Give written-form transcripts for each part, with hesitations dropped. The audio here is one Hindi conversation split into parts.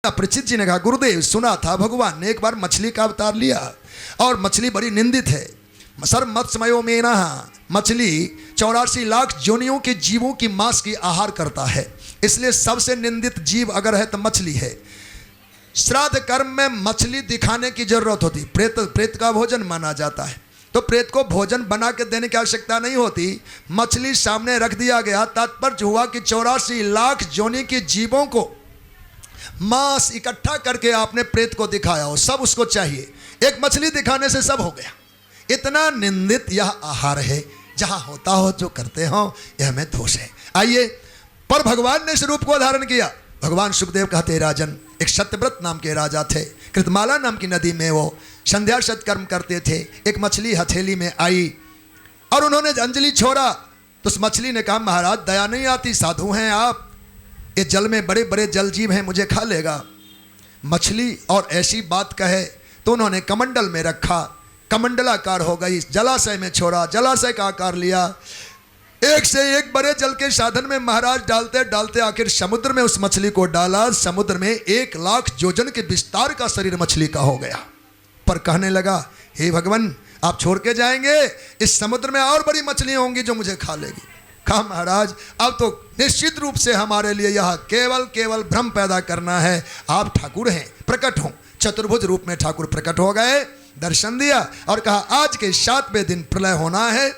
परीक्षित जी ने कहा गुरुदेव सुना था भगवान ने एक बार मछली का अवतार लिया और मछली बड़ी निंदित है। सर मत्स्यमयो में ना मछली 84 लाख योनियों के जीवों की मांस की आहार करता है, इसलिए सबसे निंदित जीव अगर है तो मछली है। श्राद्ध कर्म में मछली दिखाने की जरूरत होती, प्रेत का भोजन माना जाता है, तो प्रेत को भोजन बना के देने की आवश्यकता नहीं होती। मछली सामने रख दिया गया, तात्पर्य हुआ कि 84 लाख योनि के जीवों को मांस इकट्ठा करके आपने प्रेत को दिखाया हो, सब उसको चाहिए। एक मछली दिखाने से सब हो गया। इतना निंदित यह आहार है, जहां होता हो जो करते हो यह में दोष है। आइए, पर भगवान ने इस रूप को धारण किया। भगवान सुखदेव कहते राजन, एक सत्यव्रत नाम के राजा थे, कृतमाला नाम की नदी में वो संध्या सत्कर्म करते थे। एक मछली हथेली में आई और उन्होंने अंजलि छोड़ा तो उस मछली ने कहा महाराज दया नहीं आती, साधु हैं आप, ये जल में बड़े बड़े जल जीव हैं, मुझे खा लेगा। मछली और ऐसी बात कहे तो उन्होंने कमंडल में रखा, कमंडलाकार हो गई, जलाशय में छोड़ा, जलाशय का आकार लिया। एक से एक बड़े जल के साधन में महाराज डालते डालते आखिर समुद्र में उस मछली को डाला। समुद्र में 1 लाख योजन के विस्तार का शरीर मछली का हो गया। पर कहने लगा हे भगवान आप छोड़ के जाएंगे, इस समुद्र में और बड़ी मछलियां होंगी जो मुझे खा लेगी। कहा महाराज अब तो निश्चित रूप से हमारे लिए यह केवल भ्रम पैदा करना है, आप ठाकुर हैं, प्रकट हो। चतुर्भुज रूप में ठाकुर प्रकट हो गए, दर्शन दिया और कहा आज के 7वें दिन प्रलय होना है।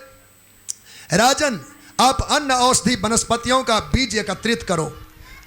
राजन आप अन्न औषधि वनस्पतियों का बीज एकत्रित करो,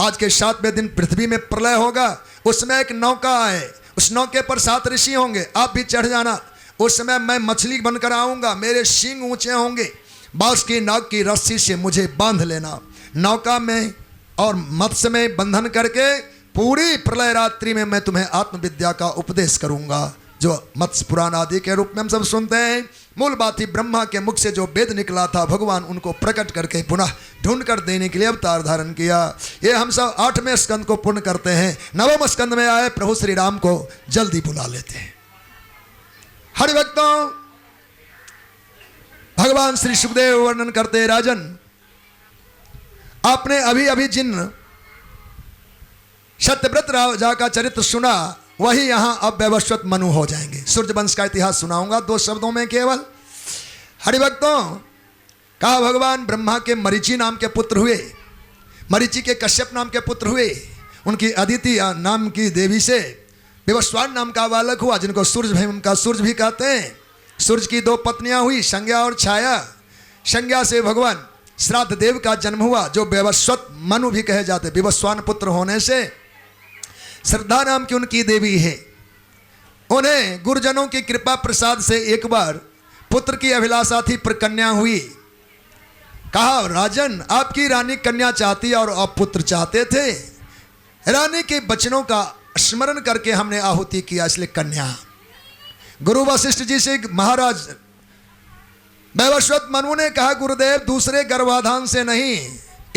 आज के 7वें दिन पृथ्वी में प्रलय होगा। उसमें एक नौका है, उस नौके पर 7 ऋषि होंगे, आप भी चढ़ जाना। उस समय मैं मछली बनकर आऊँगा, मेरे सींग ऊंचे होंगे, बांस की नाग की रस्सी से मुझे बांध लेना। नौका में और मत्स्य में बंधन करके पूरी प्रलय रात्रि में मैं तुम्हें आत्मविद्या का उपदेश करूंगा, जो मत्स्य पुराण आदि के रूप में हम सब सुनते हैं। मूल बात ही ब्रह्मा के मुख से जो वेद निकला था, भगवान उनको प्रकट करके पुनः ढूंढ कर देने के लिए अवतार धारण किया। ये हम सब 8वें स्कंद को पूर्ण करते हैं, 9वें स्कंद में आए प्रभु श्री राम को जल्दी बुला लेते हैं। हरिभक्तों भगवान श्री सुखदेव वर्णन करते राजन आपने अभी अभी जिन सत्यव्रत राजा का चरित्र सुना वही यहां अब वैवस्वत मनु हो जाएंगे। सूर्यवंश का इतिहास सुनाऊंगा 2 शब्दों में केवल। हरिभक्तों कहा भगवान ब्रह्मा के मरीचि नाम के पुत्र हुए, मरीचि के कश्यप नाम के पुत्र हुए, उनकी अदिति नाम की देवी से विवस्वान नाम का बालक हुआ, जिनको सूर्य का सूर्य भी कहते हैं। सूर्य की 2 पत्नियां हुई, संज्ञा और छाया। संज्ञा से भगवान श्राद्ध देव का जन्म हुआ, जो वैवस्वत मनु भी कहे जाते। विवस्वान पुत्र होने से श्रद्धा नाम की उनकी देवी है। उन्हें गुरुजनों की कृपा प्रसाद से एक बार पुत्र की अभिलाषा थी, पर कन्या हुई। कहा राजन आपकी रानी कन्या चाहती और आप पुत्र चाहते थे। रानी के वचनों का स्मरण करके हमने आहुति किया, इसलिए कन्या। गुरु वशिष्ठ जी से महाराज वैवस्वत मनु ने कहा गुरुदेव दूसरे गर्भाधान से नहीं,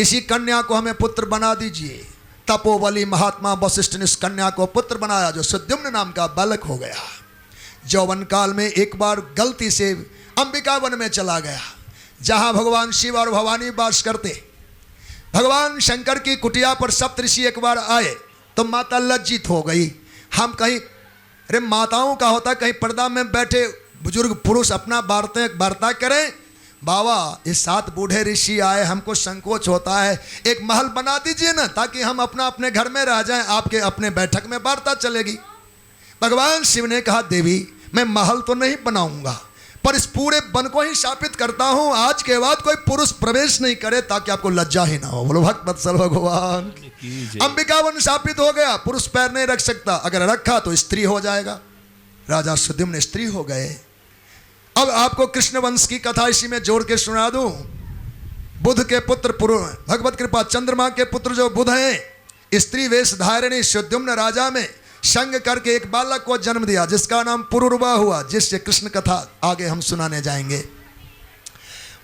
इसी कन्या को हमें पुत्र बना दीजिए। तपोबली महात्मा वशिष्ठ ने इस कन्या को पुत्र बनाया, जो सुद्युम्न नाम का बालक हो गया। यौवन काल में एक बार गलती से अंबिका वन में चला गया, जहां भगवान शिव और भवानी वास करते। भगवान शंकर की कुटिया पर सप्तऋषि एक बार आए तो माता लज्जित हो गई। हम कहीं अरे माताओं का होता कहीं पर्दा में बैठे बुजुर्ग पुरुष अपना वार्ता करें, बाबा ये 7 बूढ़े ऋषि आए, हमको संकोच होता है, एक महल बना दीजिए ना, ताकि हम अपने घर में रह जाएं, आपके अपने बैठक में वार्ता चलेगी। भगवान शिव ने कहा देवी मैं महल तो नहीं बनाऊंगा, पर इस पूरे वन को ही शापित करता हूं, आज के बाद कोई पुरुष प्रवेश नहीं करे, ताकि आपको लज्जा ही ना हो। बोलो भक्त वत्सल भगवान। अंबिका वन शापित हो गया, पुरुष पैर नहीं रख सकता, अगर रखा तो स्त्री हो जाएगा। राजा सुद्युम्न स्त्री हो गए। अब आपको कृष्ण वंश की कथा इसी में जोड़ के सुना दूं। बुध के पुत्र भगवत कृपा चंद्रमा के पुत्र जो बुध हैं, स्त्री वेश धारिणी सुद्युम्न राजा में संग करके एक बालक को जन्म दिया, जिसका नाम पुरुरवा हुआ, जिससे कृष्ण कथा आगे हम सुनाने जाएंगे।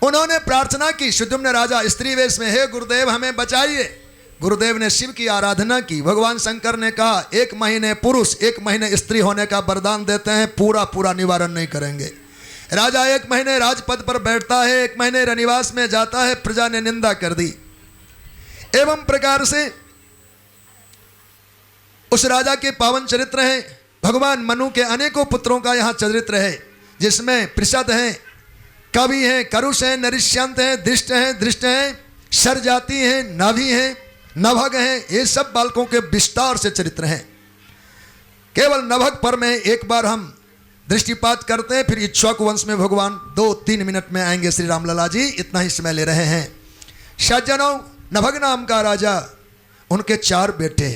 उन्होंने प्रार्थना की सुद्युम्न राजा स्त्री वेश में, हे गुरुदेव हमें बचाइए। गुरुदेव ने शिव की आराधना की। भगवान शंकर ने कहा 1 महीने पुरुष 1 महीने स्त्री होने का वरदान देते हैं, पूरा निवारण नहीं करेंगे। राजा 1 महीने राजपद पर बैठता है, 1 महीने रनिवास में जाता है, प्रजा ने निंदा कर दी। एवं प्रकार से उस राजा के पावन चरित्र हैं। भगवान मनु के अनेकों पुत्रों का यहाँ चरित्र है, जिसमें पृषद हैं, कवि हैं, करुष हैं, नरिष्यंत हैं, दृष्ट हैं, शरजाति हैं, नाभि हैं, नभग हैं। ये सब बालकों के विस्तार से चरित्र हैं। केवल नभग पर में एक बार हम दृष्टिपात करते हैं, फिर इक्ष्वाकु वंश में भगवान 2-3 मिनट में आएंगे। श्री रामलला जी इतना ही समय ले रहे हैं। सज्जनों, नभग नाम का राजा, उनके 4 बेटे,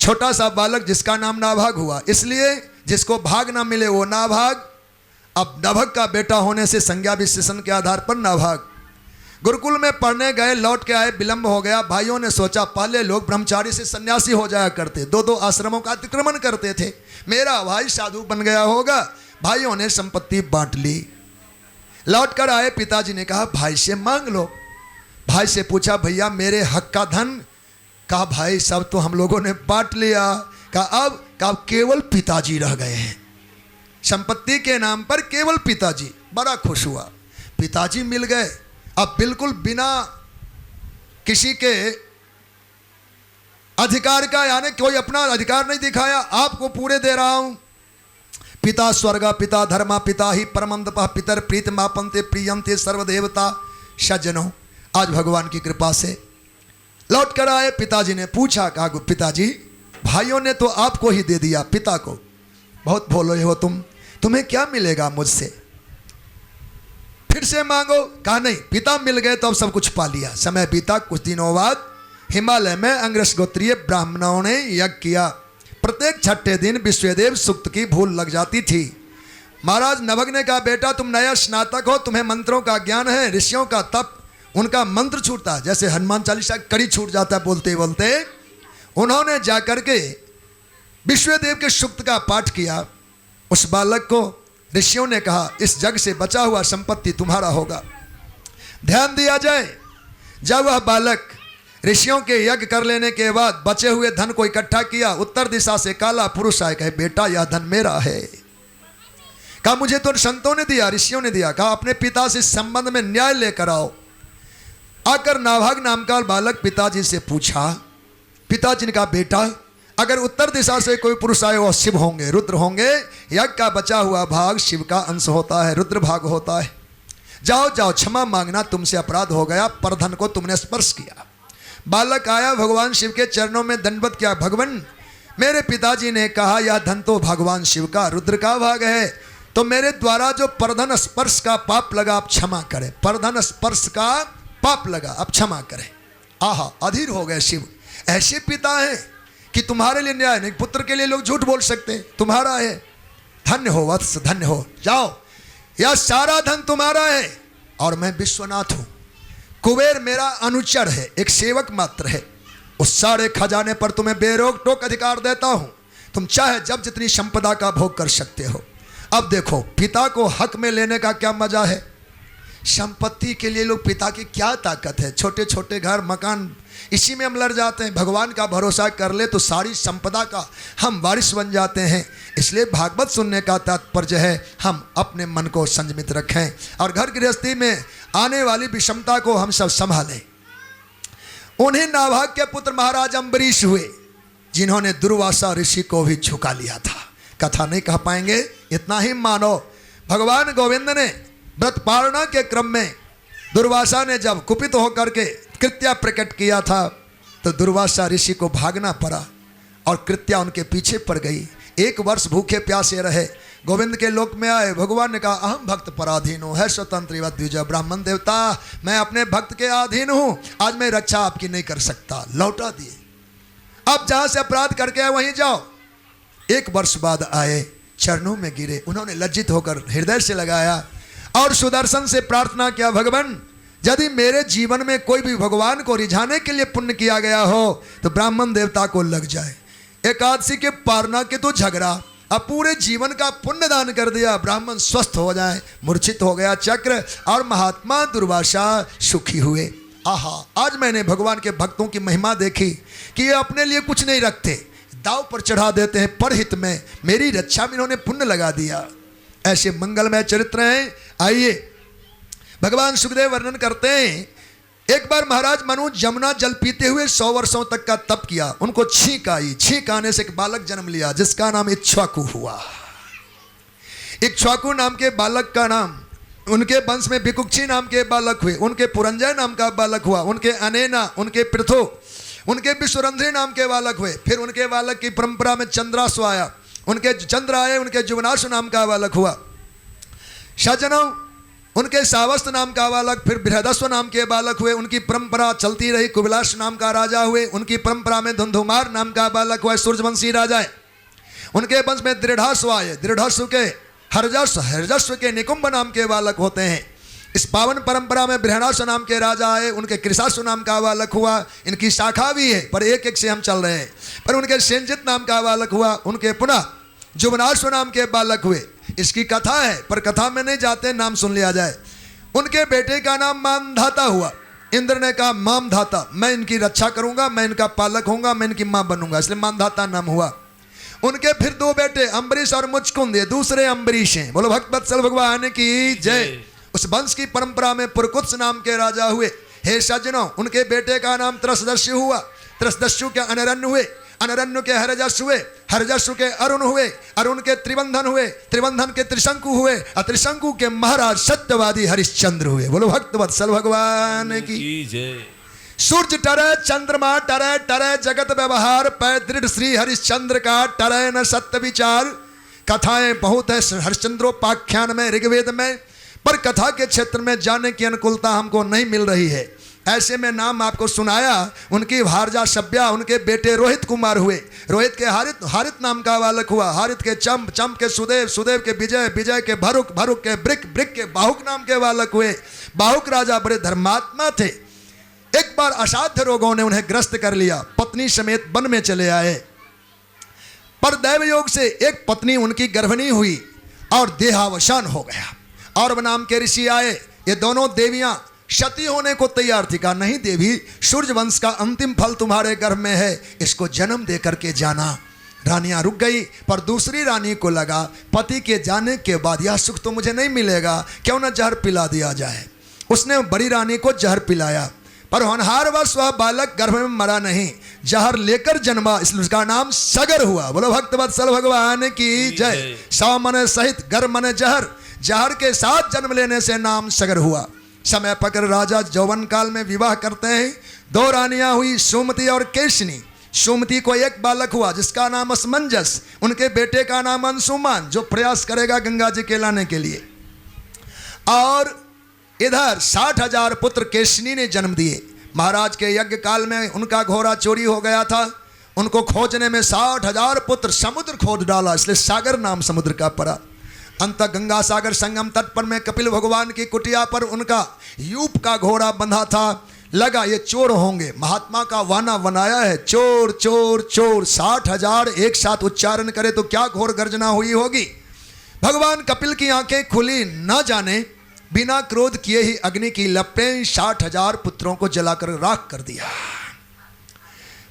छोटा सा बालक जिसका नाम नाभाग हुआ, इसलिए जिसको भाग ना मिले वो नाभाग। अब नभग का बेटा होने से संज्ञा विशेषण के आधार पर नाभाग। गुरुकुल में पढ़ने गए, लौट के आए, विलंब हो गया। भाइयों ने सोचा पहले लोग ब्रह्मचारी से सन्यासी हो जाया करते, 2-2 आश्रमों का अतिक्रमण करते थे, मेरा भाई साधु बन गया होगा। भाइयों ने संपत्ति बांट ली। लौट कर आए, पिताजी ने कहा भाई से मांग लो। भाई से पूछा भैया मेरे हक का धन? कहा भाई सब तो हम लोगों ने बांट लिया। कहा अब केवल पिताजी रह गए हैं, संपत्ति के नाम पर केवल पिताजी। बड़ा खुश हुआ, पिताजी मिल गए। अब बिल्कुल बिना किसी के अधिकार का, यानी कोई अपना अधिकार नहीं दिखाया, आपको पूरे दे रहा हूं। पिता स्वर्गा पिता धर्मा पिता ही परमंदपः पितर प्रीतमापन्ते प्रियंते सर्वदेवता। सज्जनों, आज भगवान की कृपा से लौट कर आए। पिताजी ने पूछा, कहा पिताजी भाइयों ने तो आपको ही दे दिया, पिता को बहुत भोले हो तुम्हें क्या मिलेगा मुझसे? फिर से मांगो। कहा नहीं, पिता मिल गए तो अब सब कुछ पा लिया। समय बीता, कुछ दिनों बाद हिमालय में अंग्रस गोत्रीय ब्राह्मणों ने यज्ञ किया। प्रत्येक छठे दिन विश्वदेव सूक्त की भूल लग जाती थी। महाराज नभग ने कहा बेटा तुम नया स्नातक हो, तुम्हें मंत्रों का ज्ञान है, ऋषियों का तप, उनका मंत्र छूटता है जैसे हनुमान चालीसा कड़ी छूट जाता है बोलते बोलते। उन्होंने जाकर के विश्वदेव के सूक्त का पाठ किया। उस बालक को ऋषियों ने कहा इस जग से बचा हुआ संपत्ति तुम्हारा होगा, ध्यान दिया जाए। जब वह बालक ऋषियों के यज्ञ कर लेने के बाद बचे हुए धन को इकट्ठा किया, उत्तर दिशा से काला पुरुष आए, कहे बेटा यह धन मेरा है। कहा मुझे तो संतों ने दिया, ऋषियों ने दिया। कहा अपने पिता से इस संबंध में न्याय लेकर आओ। आकर नाभाग नाम का बालक पिताजी से पूछा। पिताजी ने कहा बेटा अगर उत्तर दिशा से कोई पुरुष आए वो शिव होंगे, रुद्र होंगे। यज्ञ का बचा हुआ भाग शिव का अंश होता है, रुद्र भाग होता है। जाओ जाओ क्षमा मांगना, तुमसे अपराध हो गया, परधन को तुमने स्पर्श किया। बालक आया, भगवान शिव के चरणों में दंडवत किया। भगवान मेरे पिताजी ने कहा यह धन तो भगवान शिव का, रुद्र का भाग है, तो मेरे द्वारा जो परधन स्पर्श का पाप लगा आप क्षमा करें। परधन स्पर्श का पाप लगा आप क्षमा करें। आहा, अधीर हो गए शिव। ऐसे पिता हैं कि तुम्हारे लिए न्याय नहीं, पुत्र के लिए लोग झूठ बोल सकते हैं, तुम्हारा है। धन्य हो वत्स, धन्य हो, जाओ यह सारा धन तुम्हारा है और मैं विश्वनाथ हूं। कुबेर मेरा अनुचर है, एक सेवक मात्र है। उस सारे खजाने पर तुम्हें बेरोक टोक अधिकार देता हूं, तुम चाहे जब जितनी संपदा का भोग कर सकते हो। अब देखो पिता को हक में लेने का क्या मजा है। संपत्ति के लिए लोग पिता की क्या ताकत है, छोटे छोटे घर मकान इसी में हम लड़ जाते हैं। भगवान का भरोसा कर ले तो सारी संपदा का हम वारिस बन जाते हैं। इसलिए भागवत सुनने का तात्पर्य है हम अपने मन को संयमित रखें और घर गृहस्थी में आने वाली विषमता को हम सब संभालें। उन्हीं नाभाग के पुत्र महाराज अम्बरीश हुए जिन्होंने दुर्वासा ऋषि को भी झुका लिया था। कथा नहीं कह पाएंगे, इतना ही मानो। भगवान गोविंद ने व्रत पालना के क्रम में दुर्वासा ने जब कुपित होकर के कृत्या प्रकट किया था तो दुर्वासा ऋषि को भागना पड़ा और कृत्या उनके पीछे पड़ गई। 1 वर्ष भूखे प्यासे रहे, गोविंद के लोक में आए। भगवान ने कहा अहम भक्त पराधीन हूँ, है स्वतंत्र द्विज ब्राह्मण देवता, मैं अपने भक्त के अधीन हूँ, आज मैं रक्षा आपकी नहीं कर सकता। लौटा दिए। अब जहाँ से अपराध करके आए वहीं जाओ। 1 वर्ष बाद आए, चरणों में गिरे, उन्होंने लज्जित होकर हृदय से लगाया और सुदर्शन से प्रार्थना किया, भगवान यदि मेरे जीवन में कोई भी भगवान को रिझाने के लिए पुण्य किया गया हो तो ब्राह्मण देवता को लग जाए। एकादशी के पारना के तो झगड़ा, अब पूरे जीवन का पुण्य दान कर दिया, ब्राह्मण स्वस्थ हो जाए। मूर्छित हो गया चक्र और महात्मा दुर्वासा सुखी हुए। आहा, आज मैंने भगवान के भक्तों की महिमा देखी कि ये अपने लिए कुछ नहीं रखते, दाव पर चढ़ा देते हैं परहित में। मेरी रक्षा में इन्होंने पुण्य लगा दिया। ऐसे मंगलमय चरित्र हैं। आइए भगवान सुखदेव वर्णन करते हैं। एक बार महाराज मनु जमुना जल पीते हुए 100 वर्षों तक का तप किया। उनको छींक आई, छींक आने से एक बालक जन्म लिया जिसका नाम इक्ष्वाकु हुआ। इक्ष्वाकु नाम के बालक का नाम, उनके वंश में भिकुक्षी नाम के बालक हुए, उनके पुरंजय नाम का बालक हुआ, उनके अनेना, उनके पृथो, उनके विश्वरंध्री नाम के बालक हुए। फिर उनके बालक की परंपरा में चंद्रासु आया, उनके चंद्र आए, उनके जुवनासु नाम का बालक हुआ। सज्जनों, उनके सावस्त नाम का बालक, फिर बृहदस्व नाम के बालक हुए। उनकी परंपरा चलती रही। कुबिलाश नाम का राजा हुए, उनकी परंपरा में धुंधुमार नाम का बालक हुआ, सूर्यवंशी राजा है। उनके वंश में दृढ़ास्व आए, दृढ़स्व के हरजस्व के निकुंभ नाम के बालक होते हैं। इस पावन परंपरा में बृहणासु नाम के राजा आए, उनके कृषासु नाम का बालक हुआ। इनकी शाखा भी है पर एक एक से हम चल रहे हैं। पर उनके सेंजित नाम का बालक हुआ, उनके पुनः जुवनासु नाम के बालक हुए। इसकी कथा है पर कथा में नहीं जाते, नाम सुन लिया जाए। उनके बेटे का नाम मामधाता हुआ। इंद्र ने कहा मामधाता, मैं इनकी रक्षा करूंगा, मैं इनका पालक होऊंगा, मैं इनकी मां बनूंगा, इसलिए मामधाता नाम हुआ। उनके फिर 2 बेटे अम्बरीश और मुचकुंद, ये दूसरे अम्बरीश हैं। बोलो भक्तवत्सल भगवान की जय। उस वंश की परंपरा में पुरकुत्स नाम के राजा हुए। हे सज्जनों, उनके बेटे का नाम त्रसदस्यु हुआ। त्रसदस्यु के अनरण्य हुए, अनरण्य के हरजस्सु हुए, हरजस्सु के अरुण हुए, अरुण के त्रिबंधन हुए, त्रिबंधन के त्रिशंकु हुए, और त्रिशंकु के महाराज सत्यवादी हरिश्चंद्र हुए। बोलो भक्तवत्सल भगवान की जय। सूर्य टरे, चंद्रमा टरे, टरे जगत व्यवहार, पै दृढ़ श्री हरिश्चंद्र का, टरे न सत्य विचार। कथाएं बहुत है हरिश्चंद्रोपाख्यान में, ऋग्वेद में, पर कथा के क्षेत्र में जाने की अनुकूलता हमको नहीं मिल रही है। ऐसे में नाम आपको सुनाया। उनकी भारजा सभ्या, उनके बेटे रोहित कुमार हुए। रोहित के हारित नाम का बालक हुआ। हारित के चंप, चंप के सुदेव, सुदेव के विजय, विजय के भरुक, भरुक के ब्रिक, ब्रिक के बाहुक नाम के बालक हुए। बाहुक राजा बड़े धर्मात्मा थे। एक बार असाध्य रोगों ने उन्हें ग्रस्त कर लिया, पत्नी समेत वन में चले आए। पर दैव योग से एक पत्नी उनकी गर्भिणी हुई और देहावसान हो गया। और नाम के ऋषि आए। ये दोनों देवियां सती होने को तैयार थी। कहा नहीं देवी, सूर्य वंश का अंतिम फल तुम्हारे गर्भ में है, इसको जन्म दे करके जाना। रानियां रुक गई, पर दूसरी रानी को लगा पति के जाने के बाद यह सुख तो मुझे नहीं मिलेगा, क्यों न जहर पिला दिया जाए। उसने बड़ी रानी को जहर पिलाया, पर होनहारवश वह बालक गर्भ में मरा नहीं, जहर लेकर जन्मा, इसलिए उसका नाम सगर हुआ। बोलो भक्तवत्सल भगवान की जय। सौ मन सहित गर मन जहर, जहर के साथ जन्म लेने से नाम सगर हुआ। समय पकड़ राजा यौवन काल में विवाह करते हैं। 2 रानियां हुई, सुमति और केशनी। सुमति को एक बालक हुआ जिसका नाम असमंजस। उनके बेटे का नाम अंशुमान, जो प्रयास करेगा गंगा जी के लाने के लिए। और इधर 60,000 पुत्र केशनी ने जन्म दिए। महाराज के यज्ञ काल में उनका घोड़ा चोरी हो गया था। उनको खोजने में 60,000 पुत्र समुद्र खोद डाला, इसलिए सागर नाम समुद्र का पड़ा। अंत गंगा सागर संगम तट पर में कपिल भगवान की कुटिया पर उनका यूप का घोड़ा बंधा था। लगा ये चोर होंगे, महात्मा का वाना बनाया है, चोर चोर चोर। 60,000 एक साथ उच्चारण करे तो क्या घोर गर्जना हुई होगी। भगवान कपिल की आंखें खुली, न जाने बिना क्रोध किए ही अग्नि की लपटें 60,000 पुत्रों को जलाकर राख कर दिया।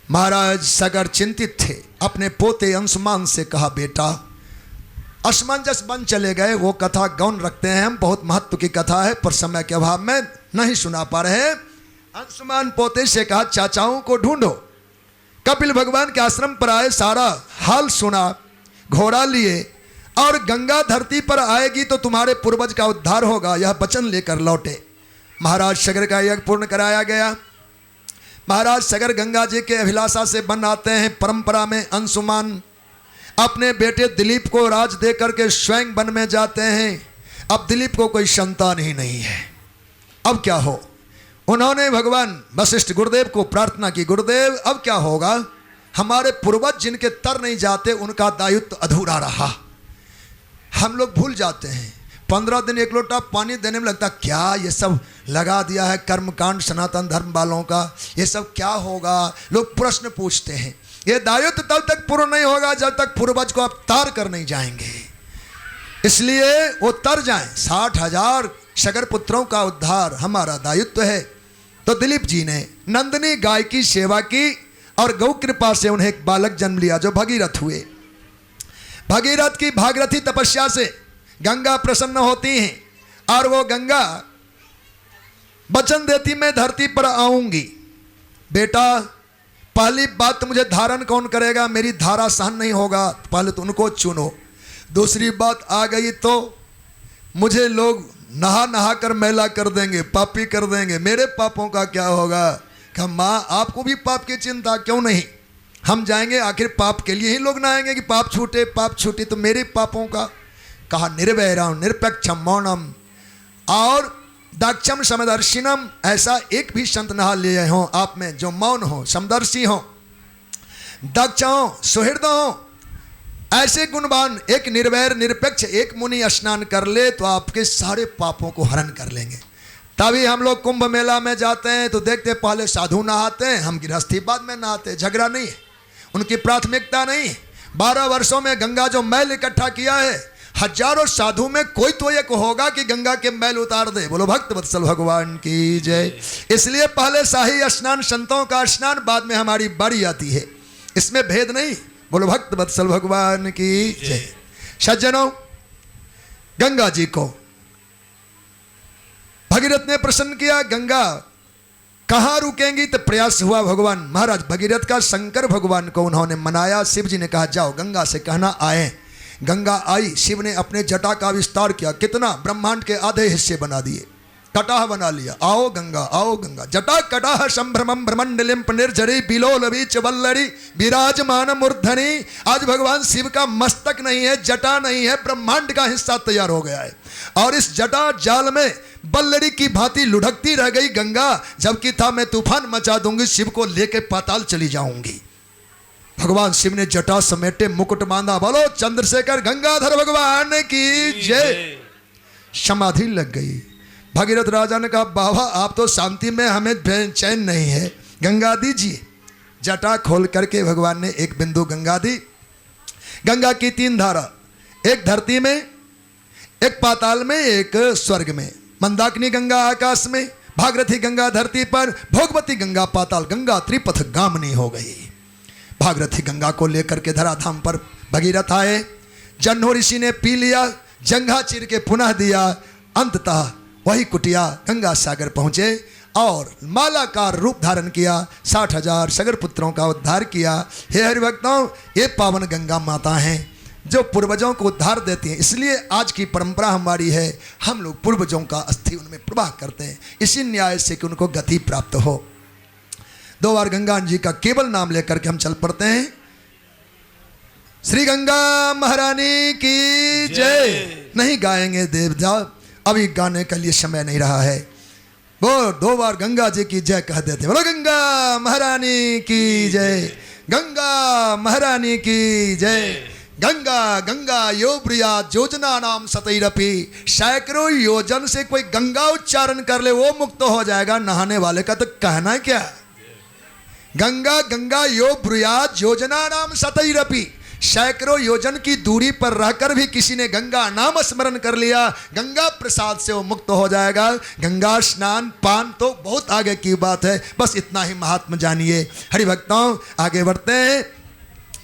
महाराज सगर चिंतित थे। अपने पोते अंशुमान से कहा बेटा, असमंजस बन चले गए। वो कथा गौण रखते हैं हम, बहुत महत्व की कथा है, पर समय के अभाव में नहीं सुना पा रहे। अंशुमान पोते से कहा चाचाओं को ढूंढो। कपिल भगवान के आश्रम पर आए, सारा हाल सुना, घोड़ा लिए, और गंगा धरती पर आएगी तो तुम्हारे पूर्वज का उद्धार होगा, यह वचन लेकर लौटे। महाराज सगर का यज्ञ पूर्ण कराया गया। महाराज सगर गंगा जी के अभिलाषा से बन आते हैं। परंपरा में अंशुमान अपने बेटे दिलीप को राज दे करके स्वयं वन में जाते हैं। अब दिलीप को कोई संतान ही नहीं है, अब क्या हो। उन्होंने भगवान वशिष्ठ गुरुदेव को प्रार्थना की, गुरुदेव अब क्या होगा, हमारे पूर्वज जिनके तर नहीं जाते उनका दायित्व अधूरा रहा, हम लोग भूल जाते हैं। 15 दिन एक लोटा पानी देने में लगता क्या ये सब लगा दिया है कर्मकांड सनातन धर्म वालों का, ये सब क्या होगा। लोग प्रश्न पूछते हैं। ये दायित्व तब तक पूर्ण नहीं होगा जब तक पूर्वज को आप तार कर नहीं जाएंगे, इसलिए वो तर जाएं। 60,000 सगर पुत्रों का उद्धार हमारा दायित्व है। तो दिलीप जी ने नंदिनी गाय की सेवा की और गौ कृपा से उन्हें एक बालक जन्म लिया जो भगीरथ हुए। भगीरथ की भागीरथी तपस्या से गंगा प्रसन्न होती हैं और वो गंगा वचन देती मैं धरती पर आऊंगी। बेटा पहली बात तो मुझे धारण कौन करेगा, मेरी धारा सहन नहीं होगा, पहले तो उनको चुनो। दूसरी बात आ गई तो मुझे लोग नहा नहा कर मैला कर देंगे, पापी कर देंगे, मेरे पापों का क्या होगा। कहा माँ आपको भी पाप की चिंता, क्यों नहीं, हम जाएंगे आखिर पाप के लिए ही लोग नहाएंगे कि पाप छूटे पाप छूटे, तो मेरे पापों का। कहा निर्वैरम निरपेक्षम मौनम और दाक्षम समदर्शिनम, ऐसा एक भी संत नहा लिए हो आप में जो मौन हो, समदर्शी हो, दक्ष हो, सुहृद हो, ऐसे गुणवान एक निर्वैर निरपेक्ष एक मुनि स्नान कर ले तो आपके सारे पापों को हरण कर लेंगे। तभी हम लोग कुंभ मेला में जाते हैं तो देखते पहले साधु नहाते हैं, हम गृहस्थी बाद में नहाते। झगड़ा नहीं है, उनकी प्राथमिकता नहीं है। 12 वर्षों में गंगा जो मैल इकट्ठा किया है, हजारों साधु में कोई तो एक होगा कि गंगा के मैल उतार दे। बोलो भक्त वत्सल भगवान की जय। इसलिए पहले शाही स्नान संतों का स्नान, बाद में हमारी बारी आती है, इसमें भेद नहीं। बोलो भक्त वत्सल भगवान की जय। सज्जनों, गंगा जी को भगीरथ ने प्रसन्न किया। गंगा कहाँ रुकेंगी तो प्रयास हुआ भगवान महाराज भगीरथ का, शंकर भगवान को उन्होंने मनाया। शिव जी ने कहा जाओ गंगा से कहना आए। गंगा आई, शिव ने अपने जटा का विस्तार किया, कितना, ब्रह्मांड के आधे हिस्से बना दिए, कटाह बना लिया। आओ गंगा आओ गंगा, जटा कटाह संभ्रमम ब्रह्मंडलिम निर्झरी बिलोलवी चवल्लरी विराजमान मूर्धनी। आज भगवान शिव का मस्तक नहीं है, जटा नहीं है, ब्रह्मांड का हिस्सा तैयार हो गया है। और इस जटा जाल में बल्लड़ी की भांति लुढ़कती रह गई गंगा, जबकि था मैं तूफान मचा दूंगी, शिव को लेके पाताल चली जाऊंगी। भगवान शिव ने जटा समेटे, मुकुट बांधा, बोलो चंद्रशेखर गंगाधर भगवान की जय। समाधि लग गई। भगीरथ राजा ने कहा बाबा आप तो शांति में, हमें चैन नहीं है, गंगा दीजिए। जटा खोल करके भगवान ने एक बिंदु गंगा दी। गंगा की 3 धारा, एक धरती में, एक पाताल में, एक स्वर्ग में। मंदाकिनी गंगा आकाश में, भागीरथी गंगा धरती पर, भोगवती गंगा पाताल, गंगा त्रिपथ गामिनी हो गई। भागीरथी गंगा को लेकर के धराधाम पर भगीरथ आए। जन्हो ऋषि ने पी लिया, जंघा चीर के पुनः दिया, अंततः वही कुटिया गंगा सागर पहुँचे और मालाकार रूप धारण किया। 60,000 सगर पुत्रों का उद्धार किया। हे हरिभक्तों, ये पावन गंगा माता हैं जो पूर्वजों को उद्धार देती हैं। इसलिए आज की परंपरा हमारी है, हम लोग पूर्वजों का अस्थि उनमें प्रवाह करते हैं, इसी न्याय से कि उनको गति प्राप्त हो। 2 बार गंगा जी का केवल नाम लेकर के हम चल पड़ते हैं। श्री गंगा महारानी की जय। नहीं गाएंगे देवता, अभी गाने के लिए समय नहीं रहा है। वो 2 बार गंगा जी की जय कह देते, बोलो गंगा महारानी की जय, गंगा महारानी की जय। गंगा गंगा यो प्रिया योजना नाम सतैरपी, सैकड़ों योजन से कोई गंगा उच्चारण कर ले वो मुक्त हो जाएगा। नहाने वाले का तो कहना क्या, गंगा गंगा यो ब्रुयाद योजना नाम सतैरपि, सैकड़ों योजन की दूरी पर रहकर भी किसी ने गंगा नाम स्मरण कर लिया, गंगा प्रसाद से वो मुक्त हो जाएगा। गंगा स्नान पान तो बहुत आगे की बात है, बस इतना ही महात्मा जानिए। हरिभक्तों आगे बढ़ते हैं।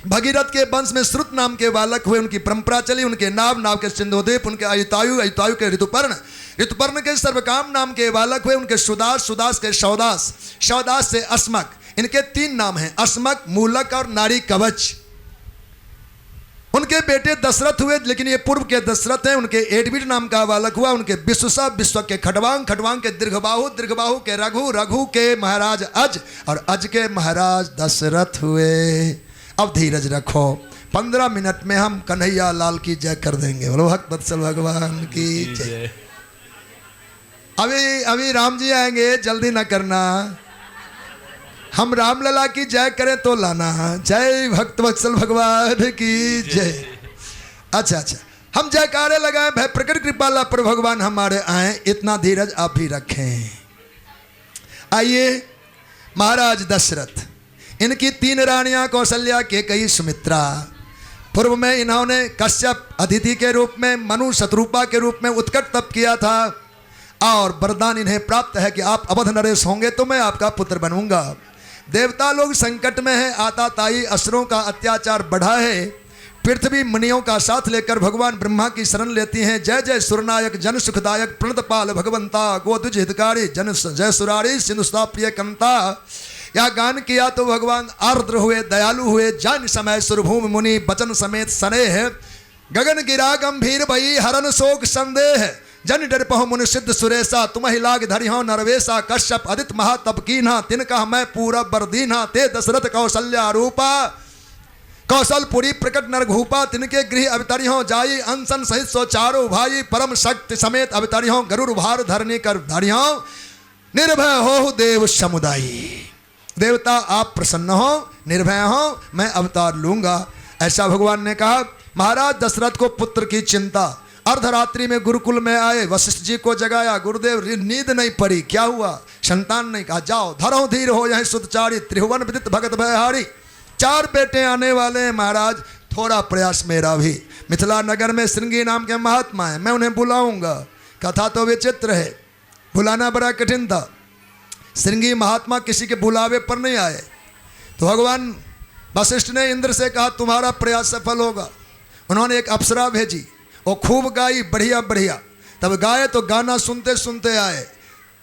भगीरथ के वंश में श्रुत नाम के बालक हुए, उनकी परंपरा चली। उनके नाव के सिंधुद्वीप, उनके अयुतायु के ऋतुपर्ण के सर्वकाम नाम के बालक हुए। उनके सुदास के शवदास से अस्मक, इनके 3 नाम हैं, अस्मक, मूलक और नारी कवच। उनके बेटे दशरथ हुए, लेकिन ये पूर्व के दशरथ हैं। उनके एडविड नाम का बालक हुआ। उनके विश्व के खटवांग के दीर्घबाहु के रघु के महाराज अज, और अज के महाराज दशरथ हुए। अब धीरज रखो, 15 मिनट में हम कन्हैया लाल की जय कर देंगे। बोलो भक्त वत्सल भगवान की जय। अभी राम जी आएंगे, जल्दी ना करना। हम रामलला की जय करें तो लाना। जय भक्त वत्सल भगवान की जय। अच्छा, हम जयकारे लगाए, भय प्रकट कृपाला पर भगवान हमारे आए, इतना धीरज आप भी रखें। आइए, महाराज दशरथ, इनकी 3 रानियां कौशल्या, केकई, सुमित्रा। पूर्व में इन्होंने कश्यप अदिति के रूप में, मनु शत्रुपा के रूप में उत्कट तप किया था, और वरदान इन्हें प्राप्त है कि आप अवध नरेश होंगे तो मैं आपका पुत्र बनूंगा। देवता लोग संकट में है, आताताई असुरों का अत्याचार बढ़ा है, पृथ्वी मुनियों का साथ लेकर भगवान ब्रह्मा की शरण लेती हैं। जय जय सुरनायक जन सुखदायक प्रणतपाल भगवंता गोदुज हितकारी जन जय सुरारी सिंधुस्ता प्रिय कंता। यह गान किया तो भगवान आर्द्र हुए, दयालु हुए। जान समय सुरभूम मुनि बचन समेत सनेह, गगन गिरा गंभीर भई हरन शोक संदेह। जन डर पहो मुनि सिद्ध सुरेशा, तुम ही लाग धरिहो नरवेशा। कश्यप अदित महातप कीन्हा, तिनका मैं पूरा बरदीन्हा। ते दशरथ कौशल्या रूपा, कौशलपुरी प्रकट नरघूपा। तिनके गृह अवतरिहो जाई, अंसन सहित सो चारो भाई। परम शक्ति समेत अवतरिहो, गरुड़ भार धरनी कर धरिहो। निर्भय हो देव समुदायी, देवता आप प्रसन्न हो, निर्भय हो, मैं अवतार लूंगा। ऐसा भगवान ने कहा। महाराज दशरथ को पुत्र की चिंता। अर्धरात्रि में गुरुकुल में आए, वशिष्ठ जी को जगाया। गुरुदेव नींद नहीं पड़ी, क्या हुआ? संतान नहीं। कहा जाओ धरो धीर हो यही सुतचारी, त्रिभुवन विदित भगत भयहारी। 4 बेटे आने वाले हैं महाराज, थोड़ा प्रयास मेरा भी। मिथिला नगर में श्रृंगी नाम के महात्मा है, मैं उन्हें बुलाऊंगा। कथा तो विचित्र है, बुलाना बड़ा कठिन था। श्रृंगी महात्मा किसी के बुलावे पर नहीं आए, तो भगवान वशिष्ठ ने इंद्र से कहा तुम्हारा प्रयास सफल होगा। उन्होंने एक अप्सरा भेजी, वो खूब गाई बढ़िया बढ़िया। तब गाए तो गाना सुनते सुनते आए,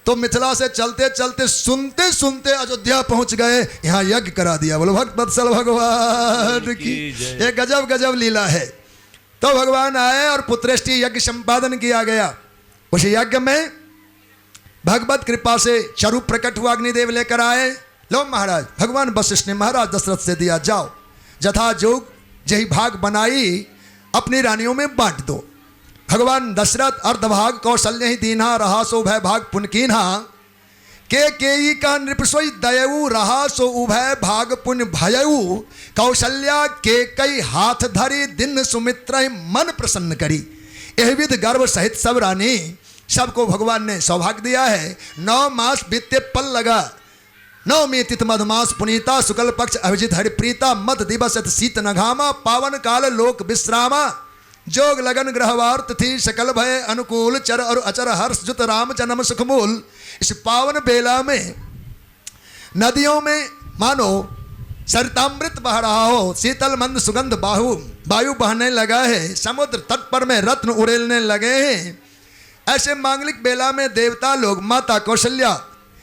तो मिथिला से चलते चलते सुनते सुनते अयोध्या पहुंच गए। यहाँ यज्ञ करा दिया। बोलो भक्त वत्सल भगवान की। ये गजब गजब लीला है। तो भगवान आए और पुत्रेष्टि यज्ञ संपादन किया गया। उस यज्ञ में भगवत कृपा से चरु प्रकट हुआ, अग्निदेव लेकर आए। लो महाराज, भगवान वशिष्ठ ने महाराज दशरथ से दिया, जाओ जथा जोग जही भाग बनाई अपनी रानियों में बांट दो। भगवान दशरथ अर्धभाग कौशल्य ही दीन्हा, रहा सो उभय भाग पुनकीन्हा। के का नृपसोई दयऊ, रहा सो उभय भाग पुन भयऊ। कौशल्या के कई हाथ धरी, दिन सुमित्र मन प्रसन्न करी। यह विध गर्भ सहित सब रानी, सबको भगवान ने सौभाग्य दिया है। 9 मास बीते पल लगा, 9वीं तिथि मधुमास पुनीता। शुक्ल पक्ष अभिजित हरिप्रीता, मद दिवस शीत नघामा। पावन काल लोक विश्रामा, जोग लगन ग्रहवार्त थी। सकल भय अनुकूल, चर और अचर हर्ष जुत राम जन्म सुखमूल। इस पावन बेला में नदियों में मानो सरितामृत बह रहा हो, शीतल मंद सुगंध वायु बहने लगा है। समुद्र तट पर में रत्न उड़ेलने लगे हैं। ऐसे मांगलिक बेला में देवता लोग माता कौशल्या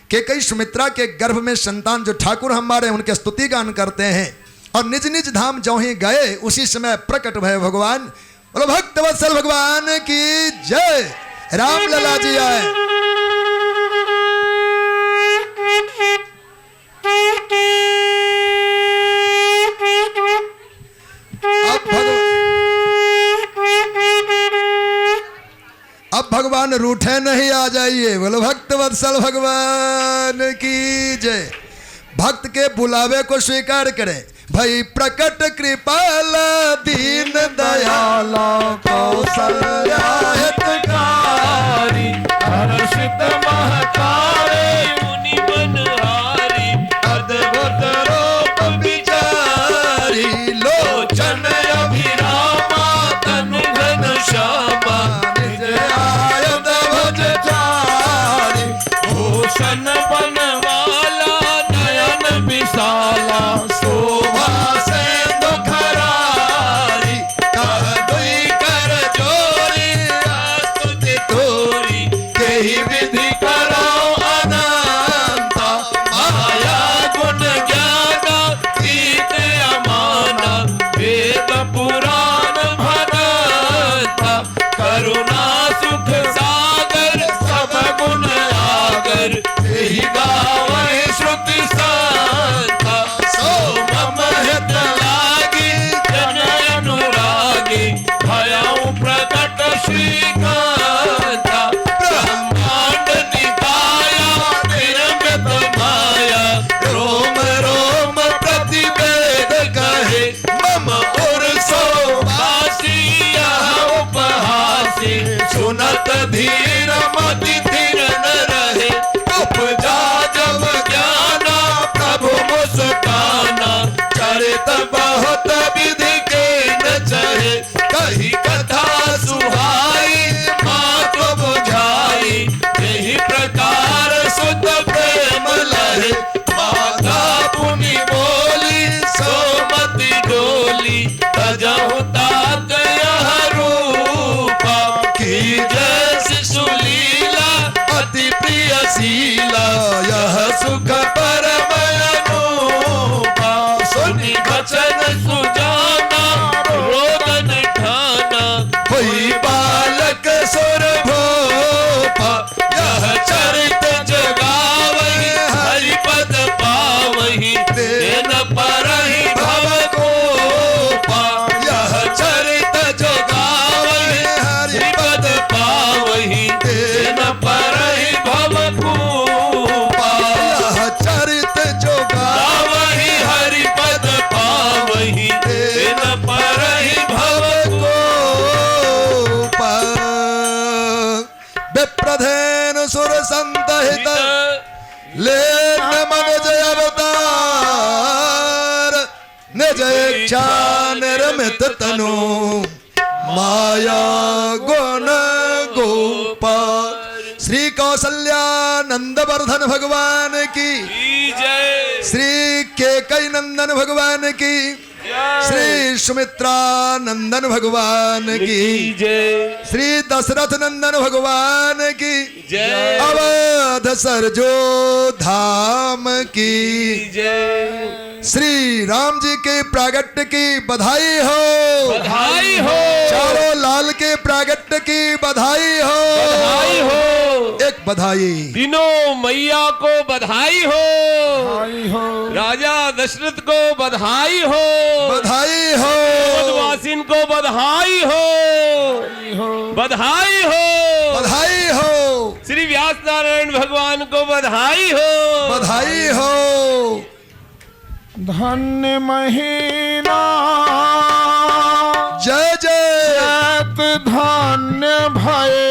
के कई सुमित्रा के गर्भ में संतान जो ठाकुर हमारे उनके स्तुति गान करते हैं। और निज निज धाम जो ही गए, उसी समय प्रकट भय भगवान। बोलो भक्त वत्सल भगवान की जय। राम लला जी आए। अब भगवान रूठे नहीं, आ जाइए। बोलो भक्त वत्सल भगवान की जय। भक्त के बुलावे को स्वीकार करें। भई प्रकट कृपाल दीन दयाला, कौशल्या हितकारी। हर्षित महतारे मुनि बनहारी। अद्भुत रूप विचारी, लोचन अभिरामा तनु घन श्यामा। भूषण बनवाला नयन विशाला। शोभा से दुखरारी, कह दुई कर जोरी भजहु तात यह रूपा की जैसी सुलीला अति प्रिय शीला यह सुख परम अनूपा सुनि वचन सुजाना रोदन ठाना कोई बालक सुर भोपा यह चरित जगावहि हरिपद पावहि तेन परहि भव कोपा यह चरित जगावहि हरिपद पावहि तेन परहि भव कोपा यह चरित जो गावहि हरिपद पावहि तेन परहि भव विप्रधेन सुर संतहित ले मन जय अवतार निज इच्छा निर्मित तनु माया गुण गोपाल। श्री कौसल्या नंदवर्धन भगवान की, जय श्री केकई नंदन भगवान की, श्री सुमित्रा नंदन भगवान की, जय श्री दशरथ नंदन भगवान की, जय अवध सरजो धाम की, जय श्री राम जी के प्रागट्य की बधाई हो, बधाई हो, चारों लाल के प्रागट्य की बधाई हो, बधाई हो, एक बधाई तीनों मैया को बधाई हो, राजा दशरथ को बधाई हो, बधाई हो, वासिन को बधाई हो, बधाई हो, बधाई हो, श्री व्यास नारायण भगवान को बधाई हो, बधाई हो। धन्य महीना जय जय चैत धन्य भये